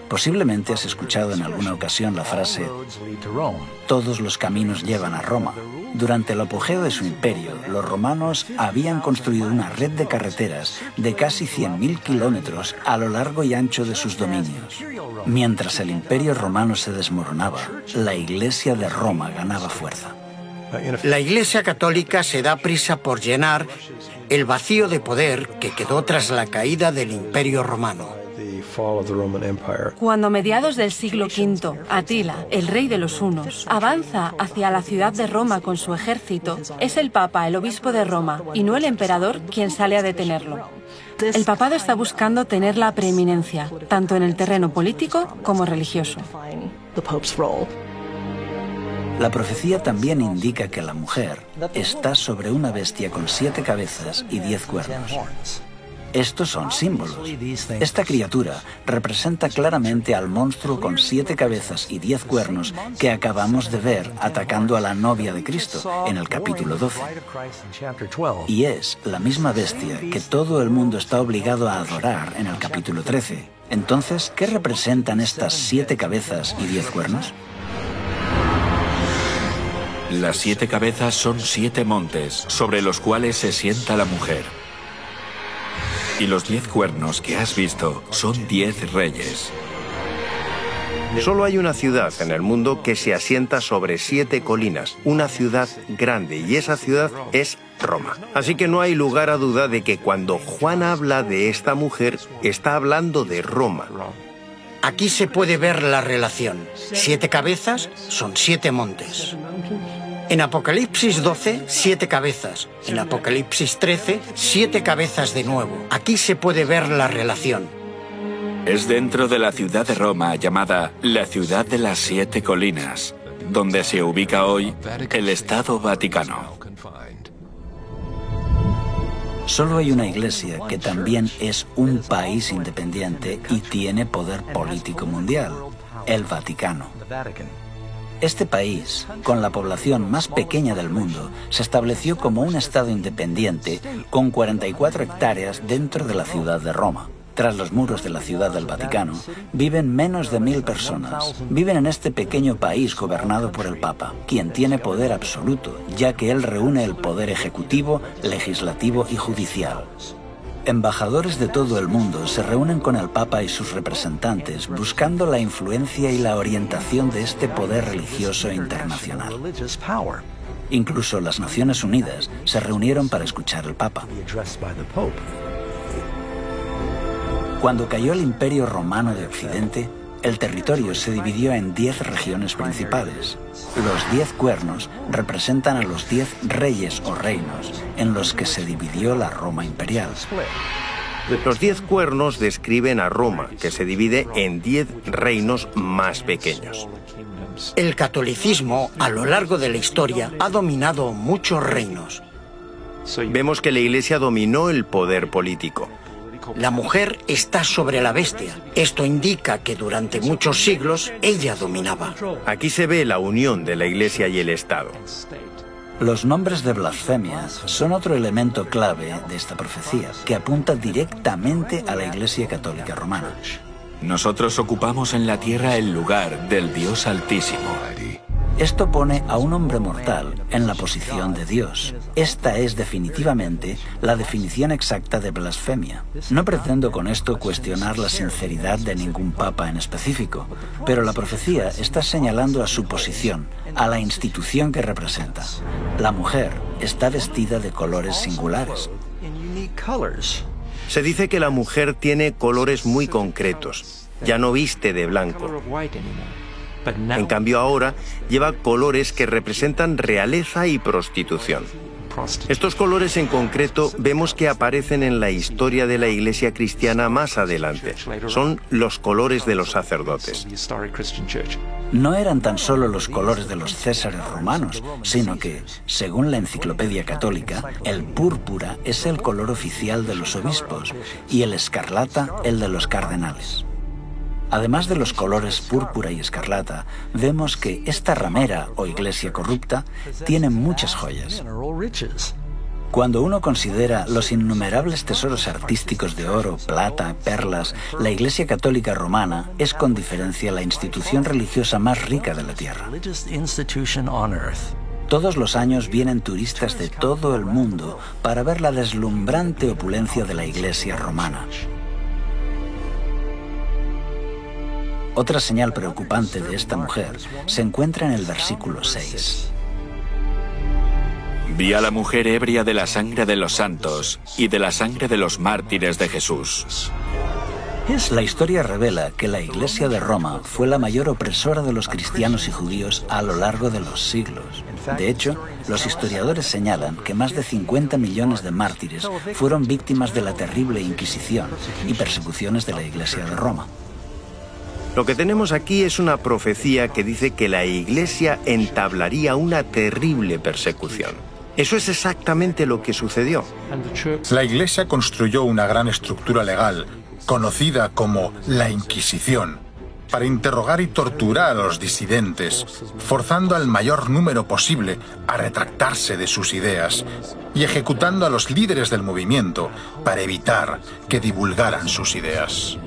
Posiblemente has escuchado en alguna ocasión la frase: todos los caminos llevan a Roma. Durante el apogeo de su imperio, los romanos habían construido una red de carreteras de casi 100.000 kilómetros a lo largo y ancho de sus dominios. Mientras el imperio romano se desmoronaba, la Iglesia de Roma ganaba fuerza. La Iglesia Católica se da prisa por llenar el vacío de poder que quedó tras la caída del Imperio Romano. Cuando a mediados del siglo V, Atila, el rey de los hunos, avanza hacia la ciudad de Roma con su ejército, es el Papa, el obispo de Roma, y no el emperador quien sale a detenerlo. El papado está buscando tener la preeminencia, tanto en el terreno político como religioso. La profecía también indica que la mujer está sobre una bestia con 7 cabezas y 10 cuernos. Estos son símbolos. Esta criatura representa claramente al monstruo con 7 cabezas y 10 cuernos que acabamos de ver atacando a la novia de Cristo en el capítulo 12. Y es la misma bestia que todo el mundo está obligado a adorar en el capítulo 13. Entonces, ¿qué representan estas 7 cabezas y 10 cuernos? Las 7 cabezas son 7 montes sobre los cuales se sienta la mujer. Y los 10 cuernos que has visto son 10 reyes. Solo hay una ciudad en el mundo que se asienta sobre 7 colinas, una ciudad grande, y esa ciudad es Roma. Así que no hay lugar a duda de que cuando Juan habla de esta mujer, está hablando de Roma. Aquí se puede ver la relación. 7 cabezas son 7 montes. En Apocalipsis 12, 7 cabezas. En Apocalipsis 13, 7 cabezas de nuevo. Aquí se puede ver la relación. Es dentro de la ciudad de Roma llamada la ciudad de las 7 colinas, donde se ubica hoy el Estado Vaticano. Solo hay una iglesia que también es un país independiente y tiene poder político mundial, el Vaticano. Este país, con la población más pequeña del mundo, se estableció como un estado independiente con 44 hectáreas dentro de la ciudad de Roma. Tras los muros de la ciudad del Vaticano, viven menos de 1000 personas. Viven en este pequeño país gobernado por el Papa, quien tiene poder absoluto, ya que él reúne el poder ejecutivo, legislativo y judicial. Embajadores de todo el mundo se reúnen con el Papa y sus representantes buscando la influencia y la orientación de este poder religioso internacional. Incluso las Naciones Unidas se reunieron para escuchar al Papa. Cuando cayó el Imperio Romano de Occidente, el territorio se dividió en 10 regiones principales. Los 10 cuernos representan a los 10 reyes o reinos en los que se dividió la Roma imperial. Los 10 cuernos describen a Roma, que se divide en 10 reinos más pequeños. El catolicismo, a lo largo de la historia, ha dominado muchos reinos. Vemos que la Iglesia dominó el poder político. La mujer está sobre la bestia. Esto indica que durante muchos siglos ella dominaba. Aquí se ve la unión de la Iglesia y el Estado. Los nombres de blasfemia son otro elemento clave de esta profecía, que apunta directamente a la Iglesia Católica Romana. Nosotros ocupamos en la tierra el lugar del Dios Altísimo. Esto pone a un hombre mortal en la posición de Dios. Esta es definitivamente la definición exacta de blasfemia. No pretendo con esto cuestionar la sinceridad de ningún papa en específico, pero la profecía está señalando a su posición, a la institución que representa. La mujer está vestida de colores singulares. Se dice que la mujer tiene colores muy concretos. Ya no viste de blanco. En cambio ahora lleva colores que representan realeza y prostitución. Estos colores en concreto vemos que aparecen en la historia de la Iglesia cristiana más adelante. Son los colores de los sacerdotes. No eran tan solo los colores de los césares romanos, sino que, según la Enciclopedia Católica, el púrpura es el color oficial de los obispos y el escarlata el de los cardenales. Además de los colores púrpura y escarlata, vemos que esta ramera o iglesia corrupta tiene muchas joyas. Cuando uno considera los innumerables tesoros artísticos de oro, plata, perlas, la Iglesia Católica Romana es con diferencia la institución religiosa más rica de la tierra. Todos los años vienen turistas de todo el mundo para ver la deslumbrante opulencia de la Iglesia romana. Otra señal preocupante de esta mujer se encuentra en el versículo 6. Vi a la mujer ebria de la sangre de los santos y de la sangre de los mártires de Jesús. La historia revela que la Iglesia de Roma fue la mayor opresora de los cristianos y judíos a lo largo de los siglos. De hecho, los historiadores señalan que más de 50 millones de mártires fueron víctimas de la terrible Inquisición y persecuciones de la Iglesia de Roma. Lo que tenemos aquí es una profecía que dice que la Iglesia entablaría una terrible persecución. Eso es exactamente lo que sucedió. La Iglesia construyó una gran estructura legal, conocida como la Inquisición, para interrogar y torturar a los disidentes, forzando al mayor número posible a retractarse de sus ideas y ejecutando a los líderes del movimiento para evitar que divulgaran sus ideas.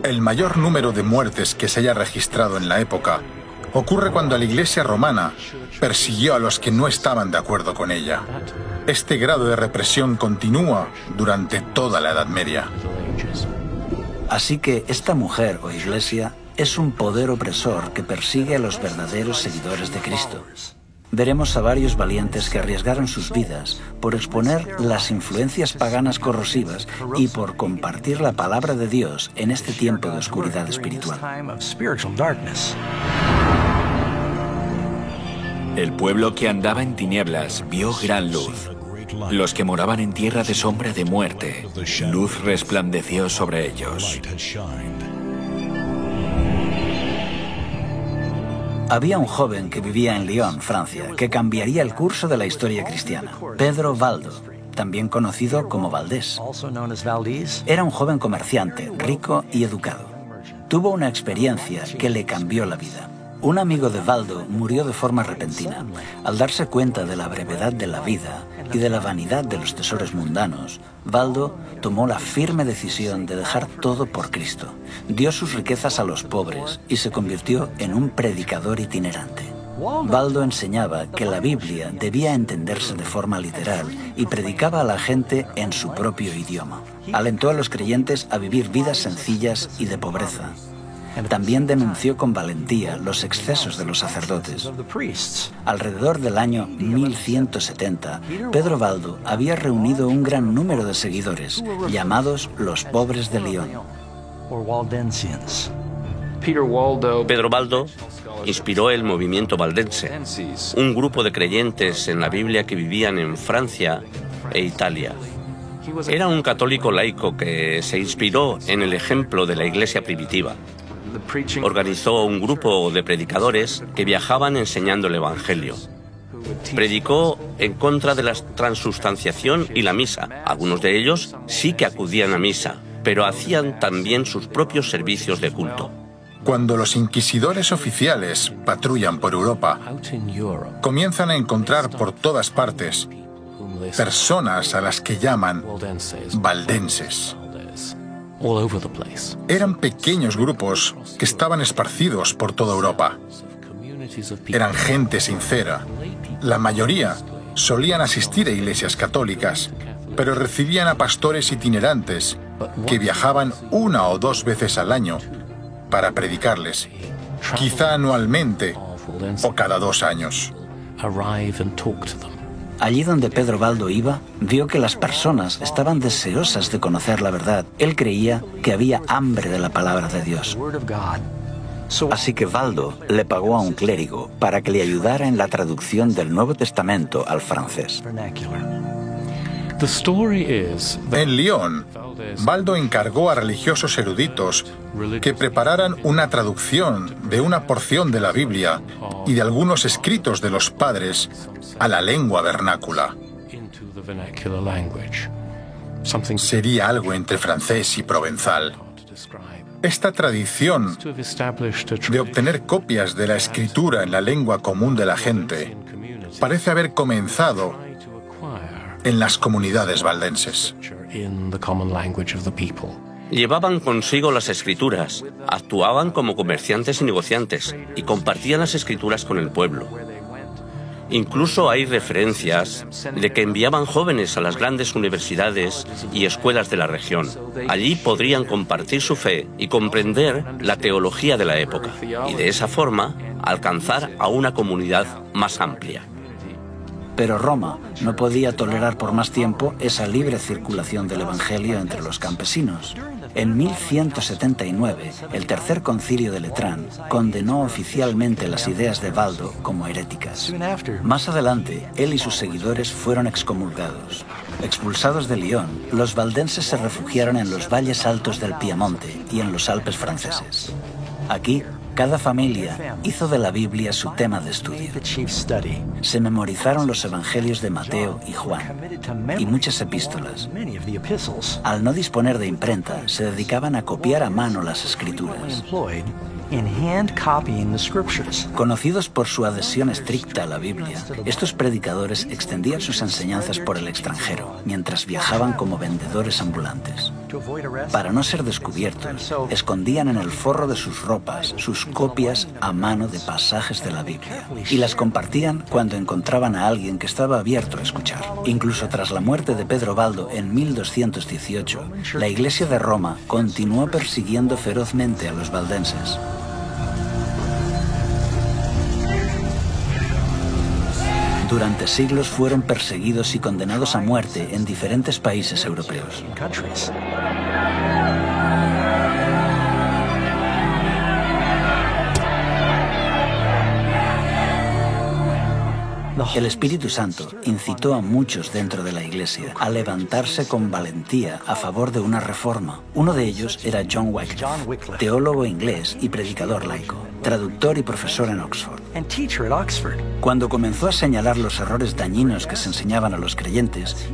El mayor número de muertes que se haya registrado en la época ocurre cuando la Iglesia romana persiguió a los que no estaban de acuerdo con ella. Este grado de represión continúa durante toda la Edad Media. Así que esta mujer o iglesia es un poder opresor que persigue a los verdaderos seguidores de Cristo. Veremos a varios valientes que arriesgaron sus vidas por exponer las influencias paganas corrosivas y por compartir la palabra de Dios en este tiempo de oscuridad espiritual. El pueblo que andaba en tinieblas vio gran luz. Los que moraban en tierra de sombra de muerte, luz resplandeció sobre ellos. Había un joven que vivía en Lyon, Francia, que cambiaría el curso de la historia cristiana. Pedro Valdo, también conocido como Valdés. Era un joven comerciante, rico y educado. Tuvo una experiencia que le cambió la vida. Un amigo de Valdo murió de forma repentina. Al darse cuenta de la brevedad de la vida y de la vanidad de los tesoros mundanos, Valdo tomó la firme decisión de dejar todo por Cristo. Dio sus riquezas a los pobres y se convirtió en un predicador itinerante. Valdo enseñaba que la Biblia debía entenderse de forma literal y predicaba a la gente en su propio idioma. Alentó a los creyentes a vivir vidas sencillas y de pobreza. También denunció con valentía los excesos de los sacerdotes. Alrededor del año 1170, Pedro Valdo había reunido un gran número de seguidores, llamados los pobres de Lyon. Pedro Valdo inspiró el movimiento valdense, un grupo de creyentes en la Biblia que vivían en Francia e Italia. Era un católico laico que se inspiró en el ejemplo de la iglesia primitiva. Organizó un grupo de predicadores que viajaban enseñando el Evangelio. Predicó en contra de la transustanciación y la misa. Algunos de ellos sí que acudían a misa, pero hacían también sus propios servicios de culto. Cuando los inquisidores oficiales patrullan por Europa, comienzan a encontrar por todas partes personas a las que llaman valdenses. Eran pequeños grupos que estaban esparcidos por toda Europa. Eran gente sincera. La mayoría solían asistir a iglesias católicas, pero recibían a pastores itinerantes que viajaban 1 o 2 veces al año para predicarles, quizá anualmente o cada 2 años. Allí donde Pedro Valdo iba, vio que las personas estaban deseosas de conocer la verdad. Él creía que había hambre de la palabra de Dios. Así que Valdo le pagó a un clérigo para que le ayudara en la traducción del Nuevo Testamento al francés. En Lyon, Valdo encargó a religiosos eruditos que prepararan una traducción de una porción de la Biblia y de algunos escritos de los padres a la lengua vernácula. Sería algo entre francés y provenzal. Esta tradición de obtener copias de la escritura en la lengua común de la gente parece haber comenzado en las comunidades valdenses. Llevaban consigo las escrituras, actuaban como comerciantes y negociantes y compartían las escrituras con el pueblo. Incluso hay referencias de que enviaban jóvenes a las grandes universidades y escuelas de la región. Allí podrían compartir su fe y comprender la teología de la época y de esa forma alcanzar a una comunidad más amplia. Pero Roma no podía tolerar por más tiempo esa libre circulación del Evangelio entre los campesinos. En 1179, el Tercer Concilio de Letrán condenó oficialmente las ideas de Valdo como heréticas. Más adelante, él y sus seguidores fueron excomulgados. Expulsados de Lyon, los valdenses se refugiaron en los valles altos del Piamonte y en los Alpes franceses. Aquí Cada familia hizo de la Biblia su tema de estudio. Se memorizaron los evangelios de Mateo y Juan y muchas epístolas. Al no disponer de imprenta, se dedicaban a copiar a mano las escrituras. Conocidos por su adhesión estricta a la Biblia, estos predicadores extendían sus enseñanzas por el extranjero, mientras viajaban como vendedores ambulantes. Para no ser descubiertos, escondían en el forro de sus ropas sus copias a mano de pasajes de la Biblia y las compartían cuando encontraban a alguien que estaba abierto a escuchar. Incluso tras la muerte de Pedro Baldo en 1218, la Iglesia de Roma continuó persiguiendo ferozmente a los valdenses. Durante siglos fueron perseguidos y condenados a muerte en diferentes países europeos. El Espíritu Santo incitó a muchos dentro de la Iglesia a levantarse con valentía a favor de una reforma. Uno de ellos era John Wycliffe, teólogo inglés y predicador laico, traductor y profesor en Oxford. Cuando comenzó a señalar los errores dañinos que se enseñaban a los creyentes,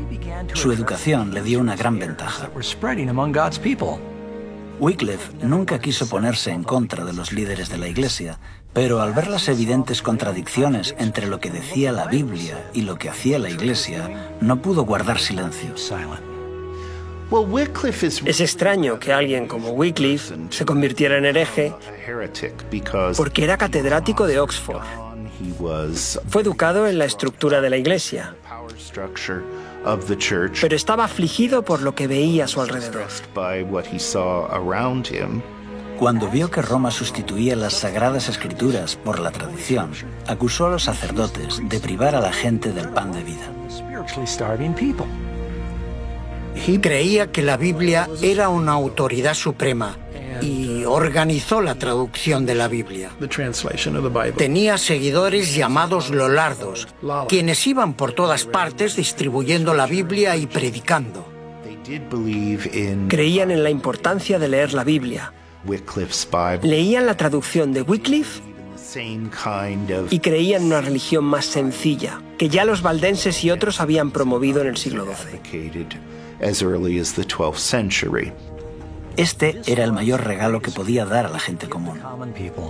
su educación le dio una gran ventaja. Wycliffe nunca quiso ponerse en contra de los líderes de la Iglesia, pero al ver las evidentes contradicciones entre lo que decía la Biblia y lo que hacía la Iglesia, no pudo guardar silencio. Es extraño que alguien como Wycliffe se convirtiera en hereje porque era catedrático de Oxford. Fue educado en la estructura de la Iglesia, pero estaba afligido por lo que veía a su alrededor. Cuando vio que Roma sustituía las Sagradas Escrituras por la tradición, acusó a los sacerdotes de privar a la gente del pan de vida. Creía que la Biblia era una autoridad suprema y organizó la traducción de la Biblia. Tenía seguidores llamados lollardos, quienes iban por todas partes distribuyendo la Biblia y predicando. Creían en la importancia de leer la Biblia. Leían la traducción de Wycliffe y creían en una religión más sencilla, que ya los valdenses y otros habían promovido en el siglo XII. Este era el mayor regalo que podía dar a la gente común.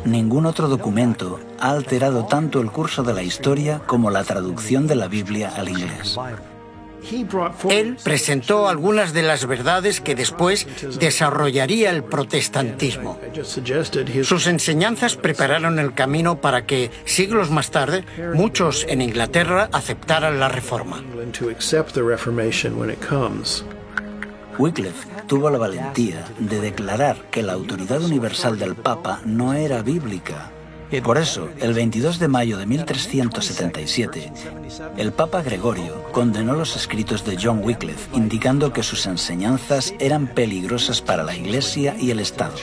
Ningún otro documento ha alterado tanto el curso de la historia como la traducción de la Biblia al inglés. Él presentó algunas de las verdades que después desarrollaría el protestantismo. Sus enseñanzas prepararon el camino para que, siglos más tarde, muchos en Inglaterra aceptaran la Reforma. Wycliffe tuvo la valentía de declarar que la autoridad universal del Papa no era bíblica. Por eso, el 22 de mayo de 1377, el Papa Gregorio condenó los escritos de John Wycliffe, indicando que sus enseñanzas eran peligrosas para la Iglesia y el Estado.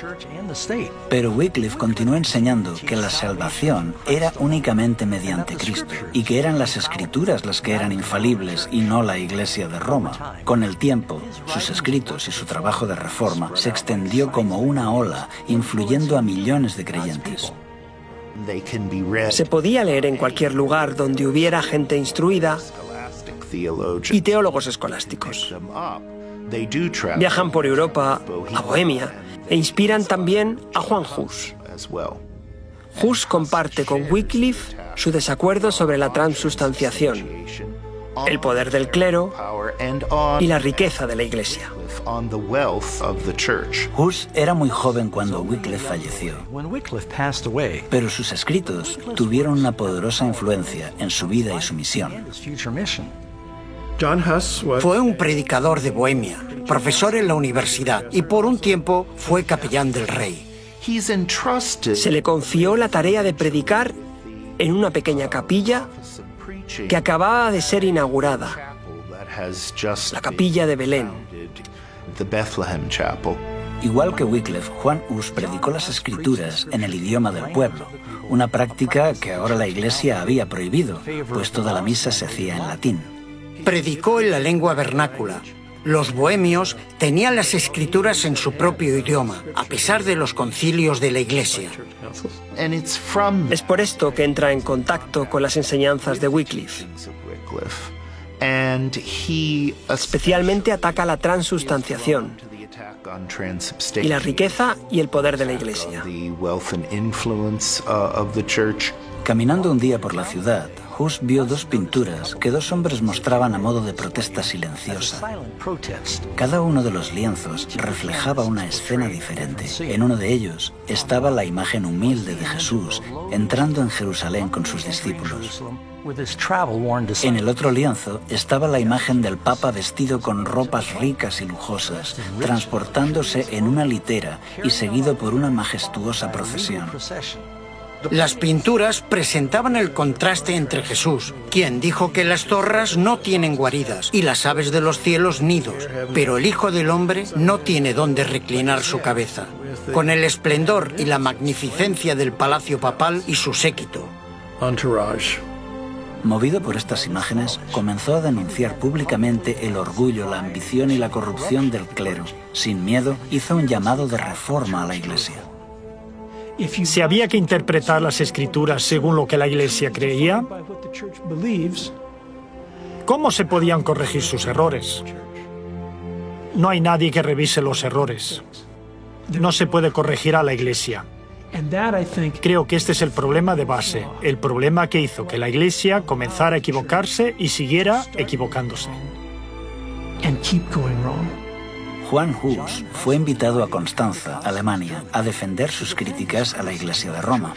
Pero Wycliffe continuó enseñando que la salvación era únicamente mediante Cristo y que eran las Escrituras las que eran infalibles y no la Iglesia de Roma. Con el tiempo, sus escritos y su trabajo de reforma se extendió como una ola, influyendo a millones de creyentes. Se podía leer en cualquier lugar donde hubiera gente instruida y teólogos escolásticos. Viajan por Europa, a Bohemia, e inspiran también a Juan Hus. Hus comparte con Wycliffe su desacuerdo sobre la transubstanciación, el poder del clero y la riqueza de la Iglesia. Hus era muy joven cuando Wycliffe falleció, pero sus escritos tuvieron una poderosa influencia en su vida y su misión. Fue un predicador de Bohemia, profesor en la universidad y por un tiempo fue capellán del rey. Se le confió la tarea de predicar en una pequeña capilla que acababa de ser inaugurada, la capilla de Belén. Igual que Wycliffe, Juan Hus predicó las Escrituras en el idioma del pueblo, una práctica que ahora la Iglesia había prohibido, pues toda la misa se hacía en latín. Predicó en la lengua vernácula, Los bohemios tenían las escrituras en su propio idioma, a pesar de los concilios de la Iglesia. Es por esto que entra en contacto con las enseñanzas de Wycliffe. Especialmente ataca la transustanciación y la riqueza y el poder de la Iglesia. Caminando un día por la ciudad, Hus vio dos pinturas que dos hombres mostraban a modo de protesta silenciosa. Cada uno de los lienzos reflejaba una escena diferente. En uno de ellos estaba la imagen humilde de Jesús entrando en Jerusalén con sus discípulos. En el otro lienzo estaba la imagen del Papa vestido con ropas ricas y lujosas, transportándose en una litera y seguido por una majestuosa procesión. Las pinturas presentaban el contraste entre Jesús, quien dijo que las zorras no tienen guaridas y las aves de los cielos nidos, pero el Hijo del Hombre no tiene dónde reclinar su cabeza, con el esplendor y la magnificencia del palacio papal y su séquito. Movido por estas imágenes, comenzó a denunciar públicamente el orgullo, la ambición y la corrupción del clero. Sin miedo, hizo un llamado de reforma a la Iglesia. Si había que interpretar las Escrituras según lo que la Iglesia creía, ¿cómo se podían corregir sus errores? No hay nadie que revise los errores. No se puede corregir a la Iglesia. Creo que este es el problema de base, el problema que hizo que la Iglesia comenzara a equivocarse y siguiera equivocándose. Juan Hus fue invitado a Constanza, Alemania, a defender sus críticas a la Iglesia de Roma.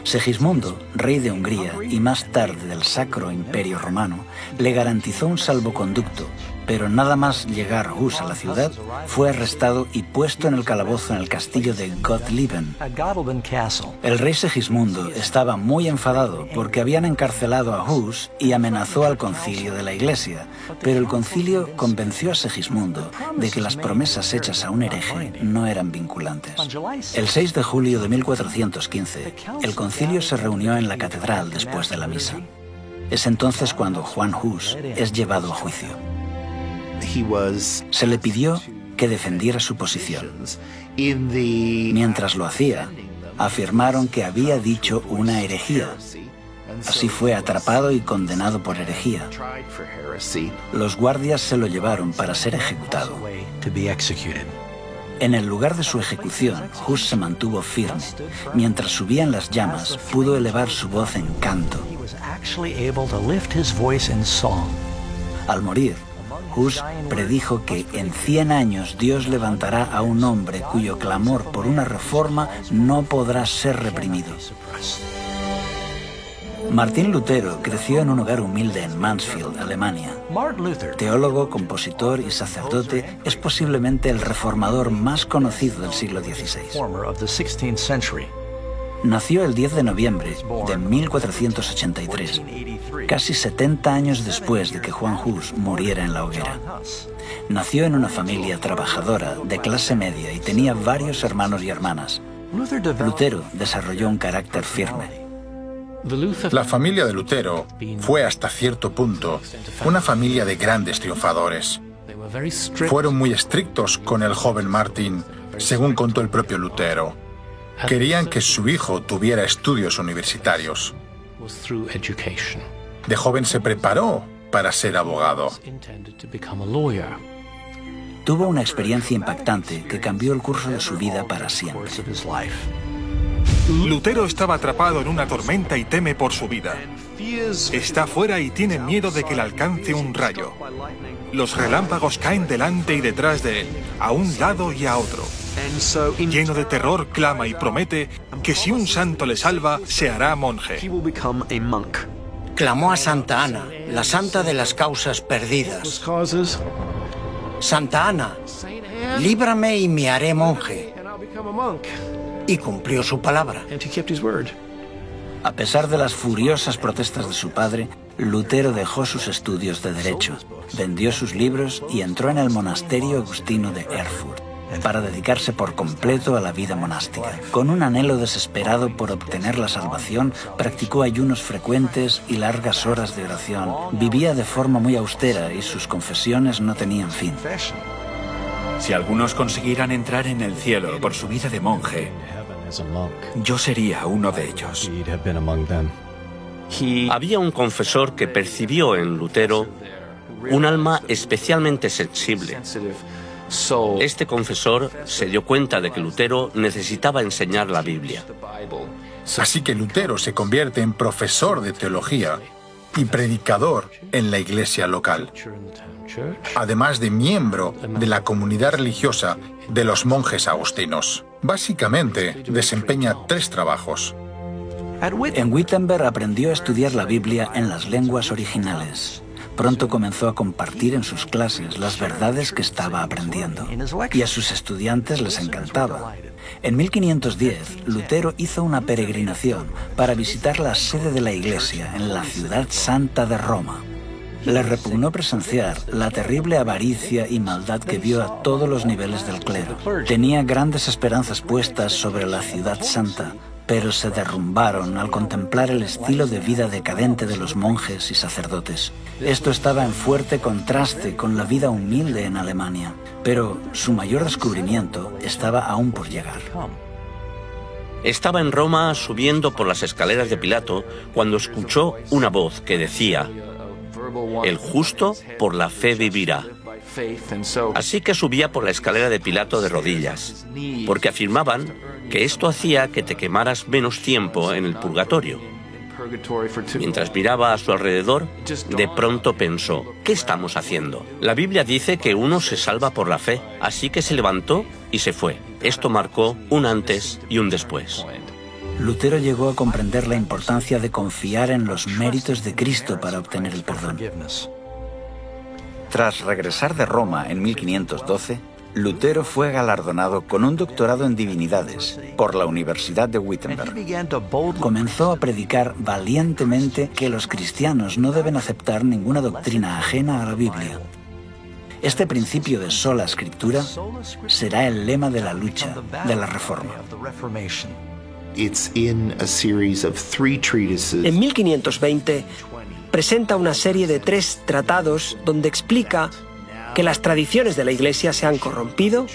Segismundo, rey de Hungría y más tarde del Sacro Imperio Romano, le garantizó un salvoconducto, pero nada más llegar Hus a la ciudad, fue arrestado y puesto en el calabozo en el castillo de Gottlieben. El rey Segismundo estaba muy enfadado porque habían encarcelado a Hus y amenazó al concilio de la Iglesia, pero el concilio convenció a Segismundo de que las promesas hechas a un hereje no eran vinculantes. El 6 de julio de 1415, el concilio se reunió en la catedral después de la misa. Es entonces cuando Juan Hus es llevado a juicio. Se le pidió que defendiera su posición. Mientras lo hacía, afirmaron que había dicho una herejía. Así fue atrapado y condenado por herejía. Los guardias se lo llevaron para ser ejecutado. En el lugar de su ejecución, Hus se mantuvo firme. Mientras subían las llamas, pudo elevar su voz en canto. Al morir, Hus predijo que en 100 años Dios levantará a un hombre cuyo clamor por una reforma no podrá ser reprimido. Martín Lutero creció en un hogar humilde en Mansfield, Alemania. Teólogo, compositor y sacerdote, es posiblemente el reformador más conocido del siglo XVI. Nació el 10 de noviembre de 1483, casi 70 años después de que Juan Hus muriera en la hoguera. Nació en una familia trabajadora, de clase media, y tenía varios hermanos y hermanas. Lutero desarrolló un carácter firme. La familia de Lutero fue hasta cierto punto una familia de grandes triunfadores. Fueron muy estrictos con el joven Martín, según contó el propio Lutero. Querían que su hijo tuviera estudios universitarios. De joven se preparó para ser abogado. Tuvo una experiencia impactante que cambió el curso de su vida para siempre. Lutero estaba atrapado en una tormenta y teme por su vida. Está fuera y tiene miedo de que le alcance un rayo. Los relámpagos caen delante y detrás de él, a un lado y a otro. Lleno de terror, clama y promete que si un santo le salva, se hará monje. Clamó a Santa Ana, la santa de las causas perdidas. Santa Ana, líbrame y me haré monje. Y cumplió su palabra. A pesar de las furiosas protestas de su padre, Lutero dejó sus estudios de Derecho, vendió sus libros y entró en el monasterio agustino de Erfurt. para dedicarse por completo a la vida monástica. Con un anhelo desesperado por obtener la salvación, practicó ayunos frecuentes y largas horas de oración. Vivía de forma muy austera y sus confesiones no tenían fin. Si algunos consiguieran entrar en el cielo por su vida de monje, yo sería uno de ellos. Había un confesor que percibió en Lutero un alma especialmente sensible. Este confesor se dio cuenta de que Lutero necesitaba enseñar la Biblia. Así que Lutero se convierte en profesor de teología y predicador en la iglesia local, además de miembro de la comunidad religiosa de los monjes agustinos. Básicamente, desempeña 3 trabajos. En Wittenberg aprendió a estudiar la Biblia en las lenguas originales. Pronto comenzó a compartir en sus clases las verdades que estaba aprendiendo, y a sus estudiantes les encantaba. En 1510, Lutero hizo una peregrinación para visitar la sede de la Iglesia en la ciudad santa de Roma. Le repugnó presenciar la terrible avaricia y maldad que vio a todos los niveles del clero. Tenía grandes esperanzas puestas sobre la ciudad santa, pero se derrumbaron al contemplar el estilo de vida decadente de los monjes y sacerdotes. Esto estaba en fuerte contraste con la vida humilde en Alemania, pero su mayor descubrimiento estaba aún por llegar. Estaba en Roma subiendo por las escaleras de Pilato cuando escuchó una voz que decía: «El justo por la fe vivirá». Así que subía por la escalera de Pilato de rodillas, porque afirmaban que esto hacía que te quemaras menos tiempo en el purgatorio. Mientras miraba a su alrededor, de pronto pensó: ¿qué estamos haciendo? La Biblia dice que uno se salva por la fe, así que se levantó y se fue. Esto marcó un antes y un después. Lutero llegó a comprender la importancia de confiar en los méritos de Cristo para obtener el perdón. Tras regresar de Roma en 1512, Lutero fue galardonado con un doctorado en divinidades por la Universidad de Wittenberg. Comenzó a predicar valientemente que los cristianos no deben aceptar ninguna doctrina ajena a la Biblia. Este principio de sola escritura será el lema de la lucha de la Reforma. En 1520 presenta una serie de 3 tratados donde explica que las tradiciones de la Iglesia se han corrompido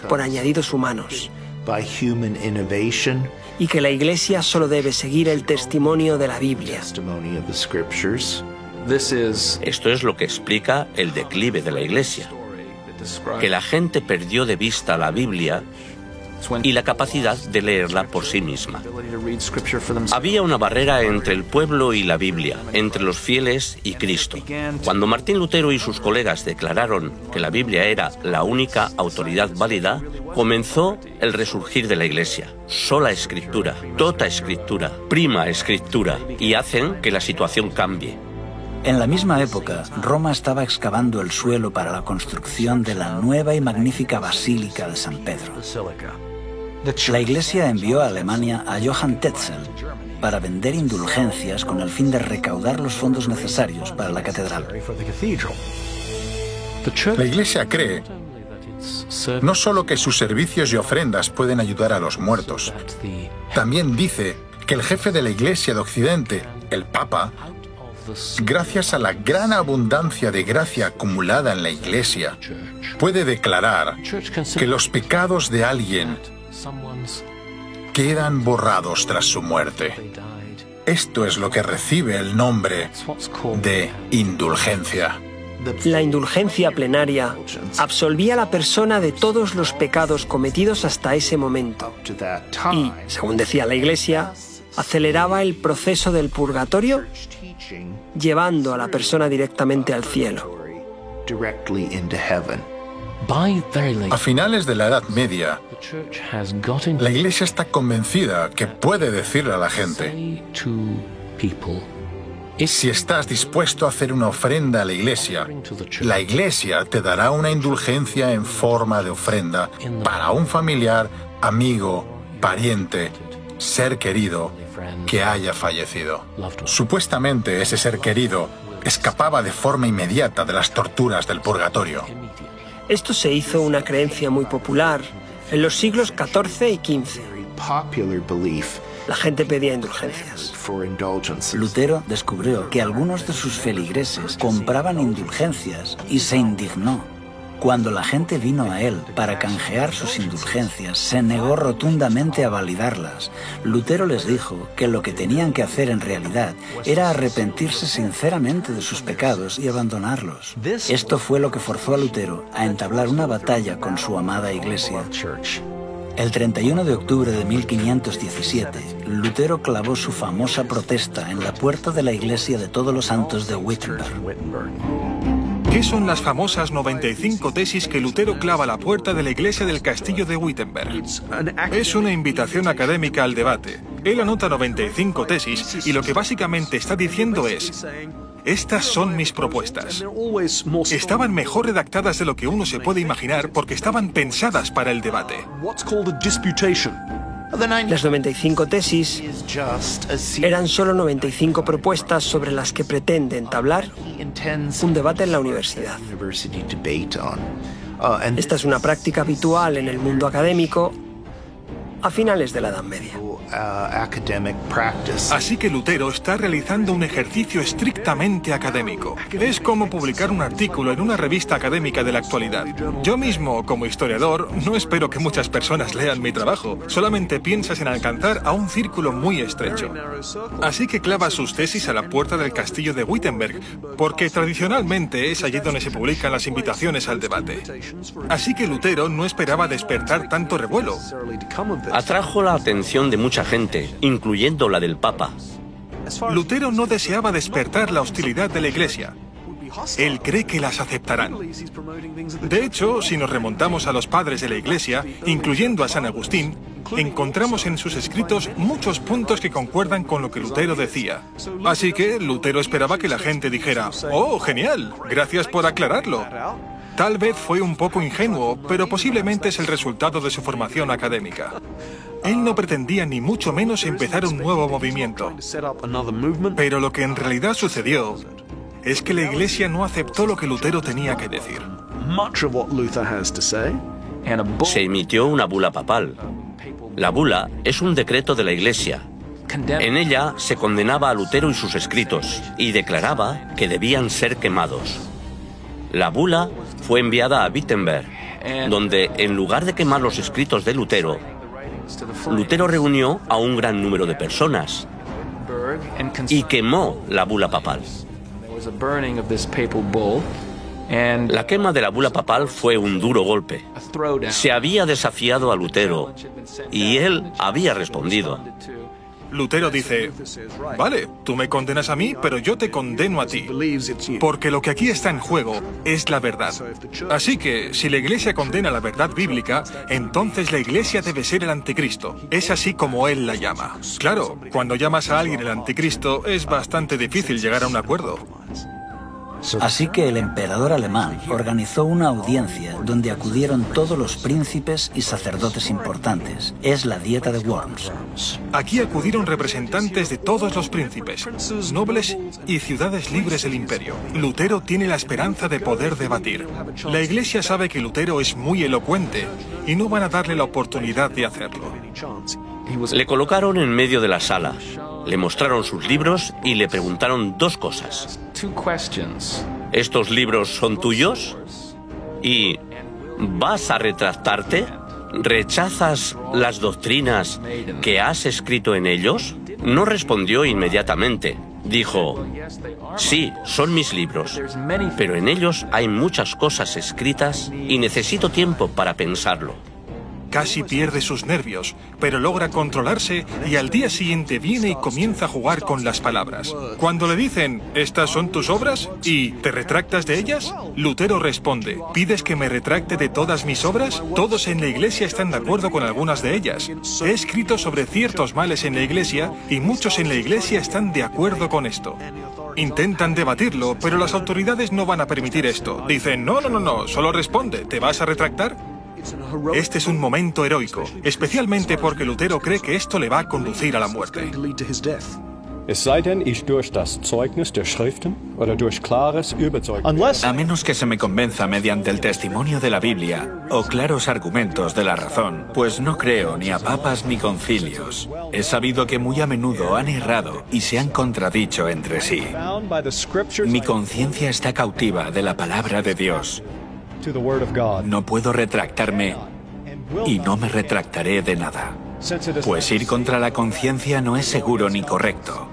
por añadidos humanos y que la Iglesia solo debe seguir el testimonio de la Biblia. Esto es lo que explica el declive de la Iglesia, que la gente perdió de vista la Biblia y la capacidad de leerla por sí misma. Había una barrera entre el pueblo y la Biblia, entre los fieles y Cristo. Cuando Martín Lutero y sus colegas declararon que la Biblia era la única autoridad válida, comenzó el resurgir de la Iglesia. Sola escritura, tota escritura, prima escritura, y hacen que la situación cambie. En la misma época, Roma estaba excavando el suelo para la construcción de la nueva y magnífica Basílica de San Pedro. La Iglesia envió a Alemania a Johann Tetzel para vender indulgencias con el fin de recaudar los fondos necesarios para la catedral. La Iglesia cree no solo que sus servicios y ofrendas pueden ayudar a los muertos, también dice que el jefe de la Iglesia de Occidente, el Papa, gracias a la gran abundancia de gracia acumulada en la Iglesia, puede declarar que los pecados de alguien quedan borrados tras su muerte. Esto es lo que recibe el nombre de indulgencia. La indulgencia plenaria absolvía a la persona de todos los pecados cometidos hasta ese momento y, según decía la Iglesia, aceleraba el proceso del purgatorio, llevando a la persona directamente al cielo. A finales de la Edad Media, la Iglesia está convencida que puede decirle a la gente: si estás dispuesto a hacer una ofrenda a la Iglesia te dará una indulgencia en forma de ofrenda para un familiar, amigo, pariente, ser querido que haya fallecido. Supuestamente ese ser querido escapaba de forma inmediata de las torturas del purgatorio. Esto se hizo una creencia muy popular en los siglos XIV y XV. La gente pedía indulgencias. Lutero descubrió que algunos de sus feligreses compraban indulgencias y se indignó. Cuando la gente vino a él para canjear sus indulgencias, se negó rotundamente a validarlas. Lutero les dijo que lo que tenían que hacer en realidad era arrepentirse sinceramente de sus pecados y abandonarlos. Esto fue lo que forzó a Lutero a entablar una batalla con su amada Iglesia. El 31 de octubre de 1517, Lutero clavó su famosa protesta en la puerta de la iglesia de Todos los Santos de Wittenberg. ¿Qué son las famosas 95 tesis que Lutero clava a la puerta de la iglesia del castillo de Wittenberg? Es una invitación académica al debate. Él anota 95 tesis y lo que básicamente está diciendo es: estas son mis propuestas. Estaban mejor redactadas de lo que uno se puede imaginar porque estaban pensadas para el debate. Las 95 tesis eran solo 95 propuestas sobre las que pretende entablar un debate en la universidad. Esta es una práctica habitual en el mundo académico a finales de la Edad Media. Así que Lutero está realizando un ejercicio estrictamente académico. Es como publicar un artículo en una revista académica de la actualidad. Yo mismo, como historiador, no espero que muchas personas lean mi trabajo. Solamente piensas en alcanzar a un círculo muy estrecho. Así que clava sus tesis a la puerta del castillo de Wittenberg, porque tradicionalmente es allí donde se publican las invitaciones al debate. Así que Lutero no esperaba despertar tanto revuelo. Atrajo la atención de mucha gente, incluyendo la del Papa. Lutero no deseaba despertar la hostilidad de la Iglesia. Él cree que las aceptarán. De hecho, si nos remontamos a los padres de la Iglesia, incluyendo a San Agustín, encontramos en sus escritos muchos puntos que concuerdan con lo que Lutero decía. Así que Lutero esperaba que la gente dijera: «Oh, genial, gracias por aclararlo». Tal vez fue un poco ingenuo, pero posiblemente es el resultado de su formación académica. Él no pretendía ni mucho menos empezar un nuevo movimiento. Pero lo que en realidad sucedió es que la Iglesia no aceptó lo que Lutero tenía que decir. Se emitió una bula papal. La bula es un decreto de la Iglesia. En ella se condenaba a Lutero y sus escritos y declaraba que debían ser quemados. La bula fue enviada a Wittenberg, donde en lugar de quemar los escritos de Lutero, Lutero reunió a un gran número de personas y quemó la bula papal. La quema de la bula papal fue un duro golpe. Se había desafiado a Lutero y él había respondido. Lutero dice: «Vale, tú me condenas a mí, pero yo te condeno a ti, porque lo que aquí está en juego es la verdad. Así que, si la Iglesia condena la verdad bíblica, entonces la Iglesia debe ser el anticristo. Es así como él la llama». Claro, cuando llamas a alguien el anticristo, es bastante difícil llegar a un acuerdo. Así que el emperador alemán organizó una audiencia donde acudieron todos los príncipes y sacerdotes importantes. Es la Dieta de Worms. Aquí acudieron representantes de todos los príncipes, nobles y ciudades libres del imperio. Lutero tiene la esperanza de poder debatir. La Iglesia sabe que Lutero es muy elocuente y no van a darle la oportunidad de hacerlo. Le colocaron en medio de la sala, le mostraron sus libros y le preguntaron dos cosas. ¿Estos libros son tuyos? ¿Y vas a retractarte? ¿Rechazas las doctrinas que has escrito en ellos? No respondió inmediatamente. Dijo: sí, son mis libros, pero en ellos hay muchas cosas escritas y necesito tiempo para pensarlo. Casi pierde sus nervios, pero logra controlarse y al día siguiente viene y comienza a jugar con las palabras. Cuando le dicen: ¿estas son tus obras? ¿Y te retractas de ellas? Lutero responde: ¿pides que me retracte de todas mis obras? Todos en la Iglesia están de acuerdo con algunas de ellas. He escrito sobre ciertos males en la Iglesia y muchos en la Iglesia están de acuerdo con esto. Intentan debatirlo, pero las autoridades no van a permitir esto. Dicen: no, solo responde, ¿te vas a retractar? Este es un momento heroico, especialmente porque Lutero cree que esto le va a conducir a la muerte. A menos que se me convenza mediante el testimonio de la Biblia o claros argumentos de la razón, pues no creo ni a papas ni concilios. He sabido que muy a menudo han errado y se han contradicho entre sí. Mi conciencia está cautiva de la palabra de Dios. No puedo retractarme y no me retractaré de nada. Pues ir contra la conciencia no es seguro ni correcto.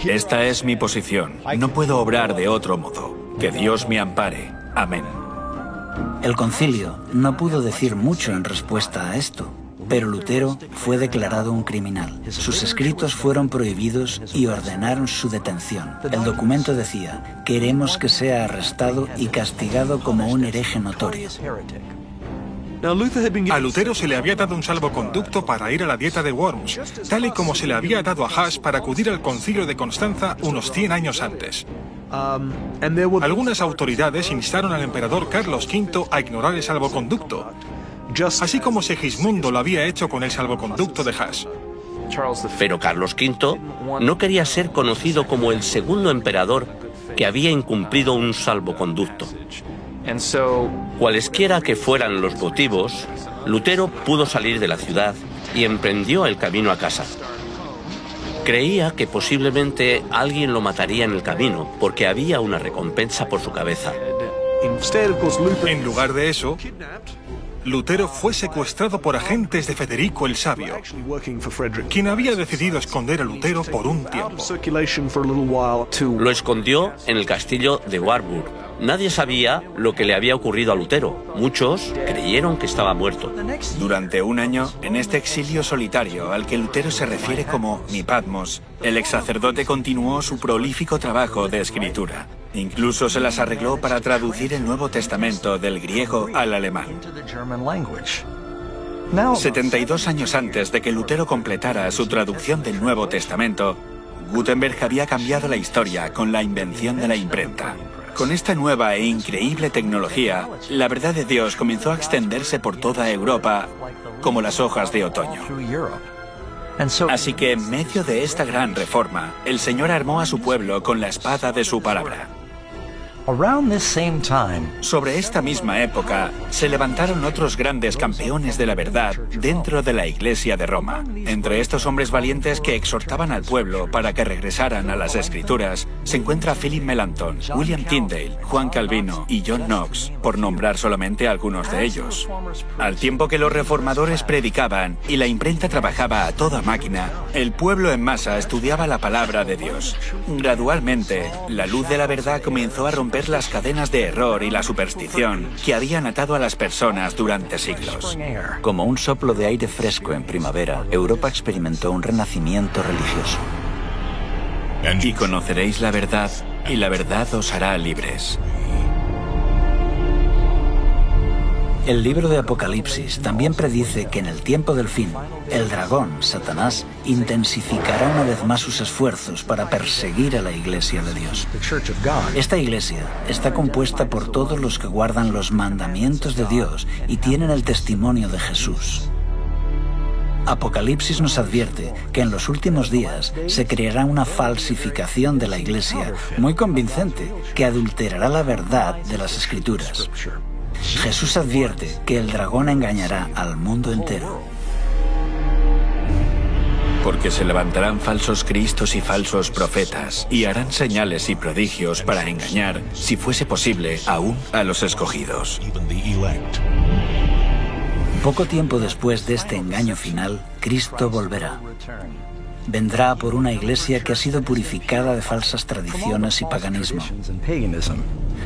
Esta es mi posición. No puedo obrar de otro modo. Que Dios me ampare. Amén. El concilio no pudo decir mucho en respuesta a esto, pero Lutero fue declarado un criminal. Sus escritos fueron prohibidos y ordenaron su detención. El documento decía: queremos que sea arrestado y castigado como un hereje notorio. A Lutero se le había dado un salvoconducto para ir a la dieta de Worms, tal y como se le había dado a Huss para acudir al concilio de Constanza unos 100 años antes. Algunas autoridades instaron al emperador Carlos V a ignorar el salvoconducto, así como Segismundo lo había hecho con el salvoconducto de Huss. Pero Carlos V no quería ser conocido como el segundo emperador que había incumplido un salvoconducto. Cualesquiera que fueran los motivos, Lutero pudo salir de la ciudad y emprendió el camino a casa. Creía que posiblemente alguien lo mataría en el camino, porque había una recompensa por su cabeza. En lugar de eso, Lutero fue secuestrado por agentes de Federico el Sabio, quien había decidido esconder a Lutero por un tiempo. Lo escondió en el castillo de Warburg. Nadie sabía lo que le había ocurrido a Lutero. Muchos creyeron que estaba muerto. Durante un año, en este exilio solitario al que Lutero se refiere como mi Patmos, el ex sacerdote continuó su prolífico trabajo de escritura. Incluso se las arregló para traducir el Nuevo Testamento del griego al alemán. 72 años antes de que Lutero completara su traducción del Nuevo Testamento, Gutenberg había cambiado la historia con la invención de la imprenta. Con esta nueva e increíble tecnología, la verdad de Dios comenzó a extenderse por toda Europa como las hojas de otoño. Así que en medio de esta gran reforma, el Señor armó a su pueblo con la espada de su palabra. Sobre esta misma época, se levantaron otros grandes campeones de la verdad dentro de la Iglesia de Roma. Entre estos hombres valientes que exhortaban al pueblo para que regresaran a las Escrituras, se encuentra Philip Melanchthon, William Tyndale, Juan Calvino y John Knox, por nombrar solamente algunos de ellos. Al tiempo que los reformadores predicaban y la imprenta trabajaba a toda máquina, el pueblo en masa estudiaba la palabra de Dios. Gradualmente, la luz de la verdad comenzó a romper las cadenas de error y la superstición que habían atado a las personas durante siglos. Como un soplo de aire fresco en primavera, Europa experimentó un renacimiento religioso. Y conoceréis la verdad, y la verdad os hará libres. El libro de Apocalipsis también predice que en el tiempo del fin, el dragón, Satanás, intensificará una vez más sus esfuerzos para perseguir a la Iglesia de Dios. Esta Iglesia está compuesta por todos los que guardan los mandamientos de Dios y tienen el testimonio de Jesús. Apocalipsis nos advierte que en los últimos días se creará una falsificación de la Iglesia muy convincente que adulterará la verdad de las Escrituras. Jesús advierte que el dragón engañará al mundo entero. Porque se levantarán falsos cristos y falsos profetas, y harán señales y prodigios para engañar, si fuese posible, aún a los escogidos. Poco tiempo después de este engaño final, Cristo volverá. Vendrá por una iglesia que ha sido purificada de falsas tradiciones y paganismo.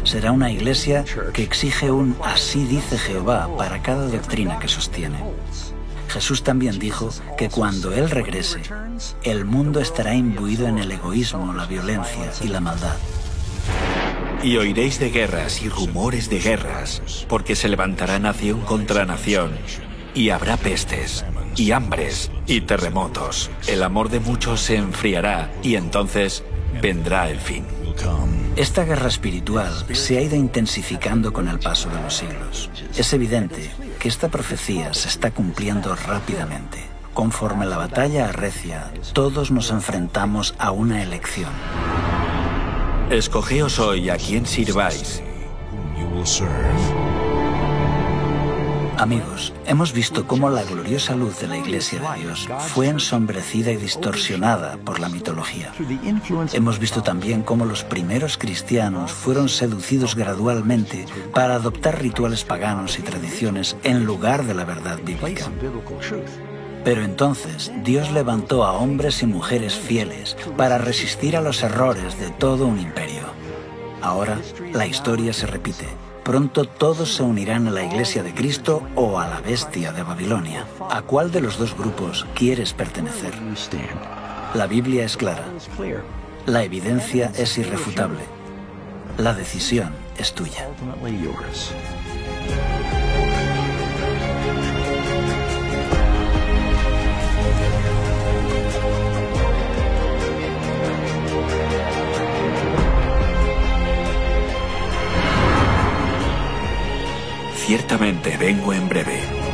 Será una iglesia que exige un "así dice Jehová" para cada doctrina que sostiene. Jesús también dijo que cuando Él regrese, el mundo estará imbuido en el egoísmo, la violencia y la maldad. Y oiréis de guerras y rumores de guerras, porque se levantará nación contra nación, y habrá pestes, y hambres, y terremotos. El amor de muchos se enfriará, y entonces vendrá el fin. Esta guerra espiritual se ha ido intensificando con el paso de los siglos. Es evidente que esta profecía se está cumpliendo rápidamente. conforme la batalla arrecia, todos nos enfrentamos a una elección. Escogeos hoy a quién sirváis. Amigos, hemos visto cómo la gloriosa luz de la Iglesia de Dios fue ensombrecida y distorsionada por la mitología. Hemos visto también cómo los primeros cristianos fueron seducidos gradualmente para adoptar rituales paganos y tradiciones en lugar de la verdad bíblica. Pero entonces Dios levantó a hombres y mujeres fieles para resistir a los errores de todo un imperio. Ahora la historia se repite. Pronto todos se unirán a la Iglesia de Cristo o a la bestia de Babilonia. ¿A cuál de los dos grupos quieres pertenecer? La Biblia es clara. La evidencia es irrefutable. La decisión es tuya. Ciertamente vengo en breve.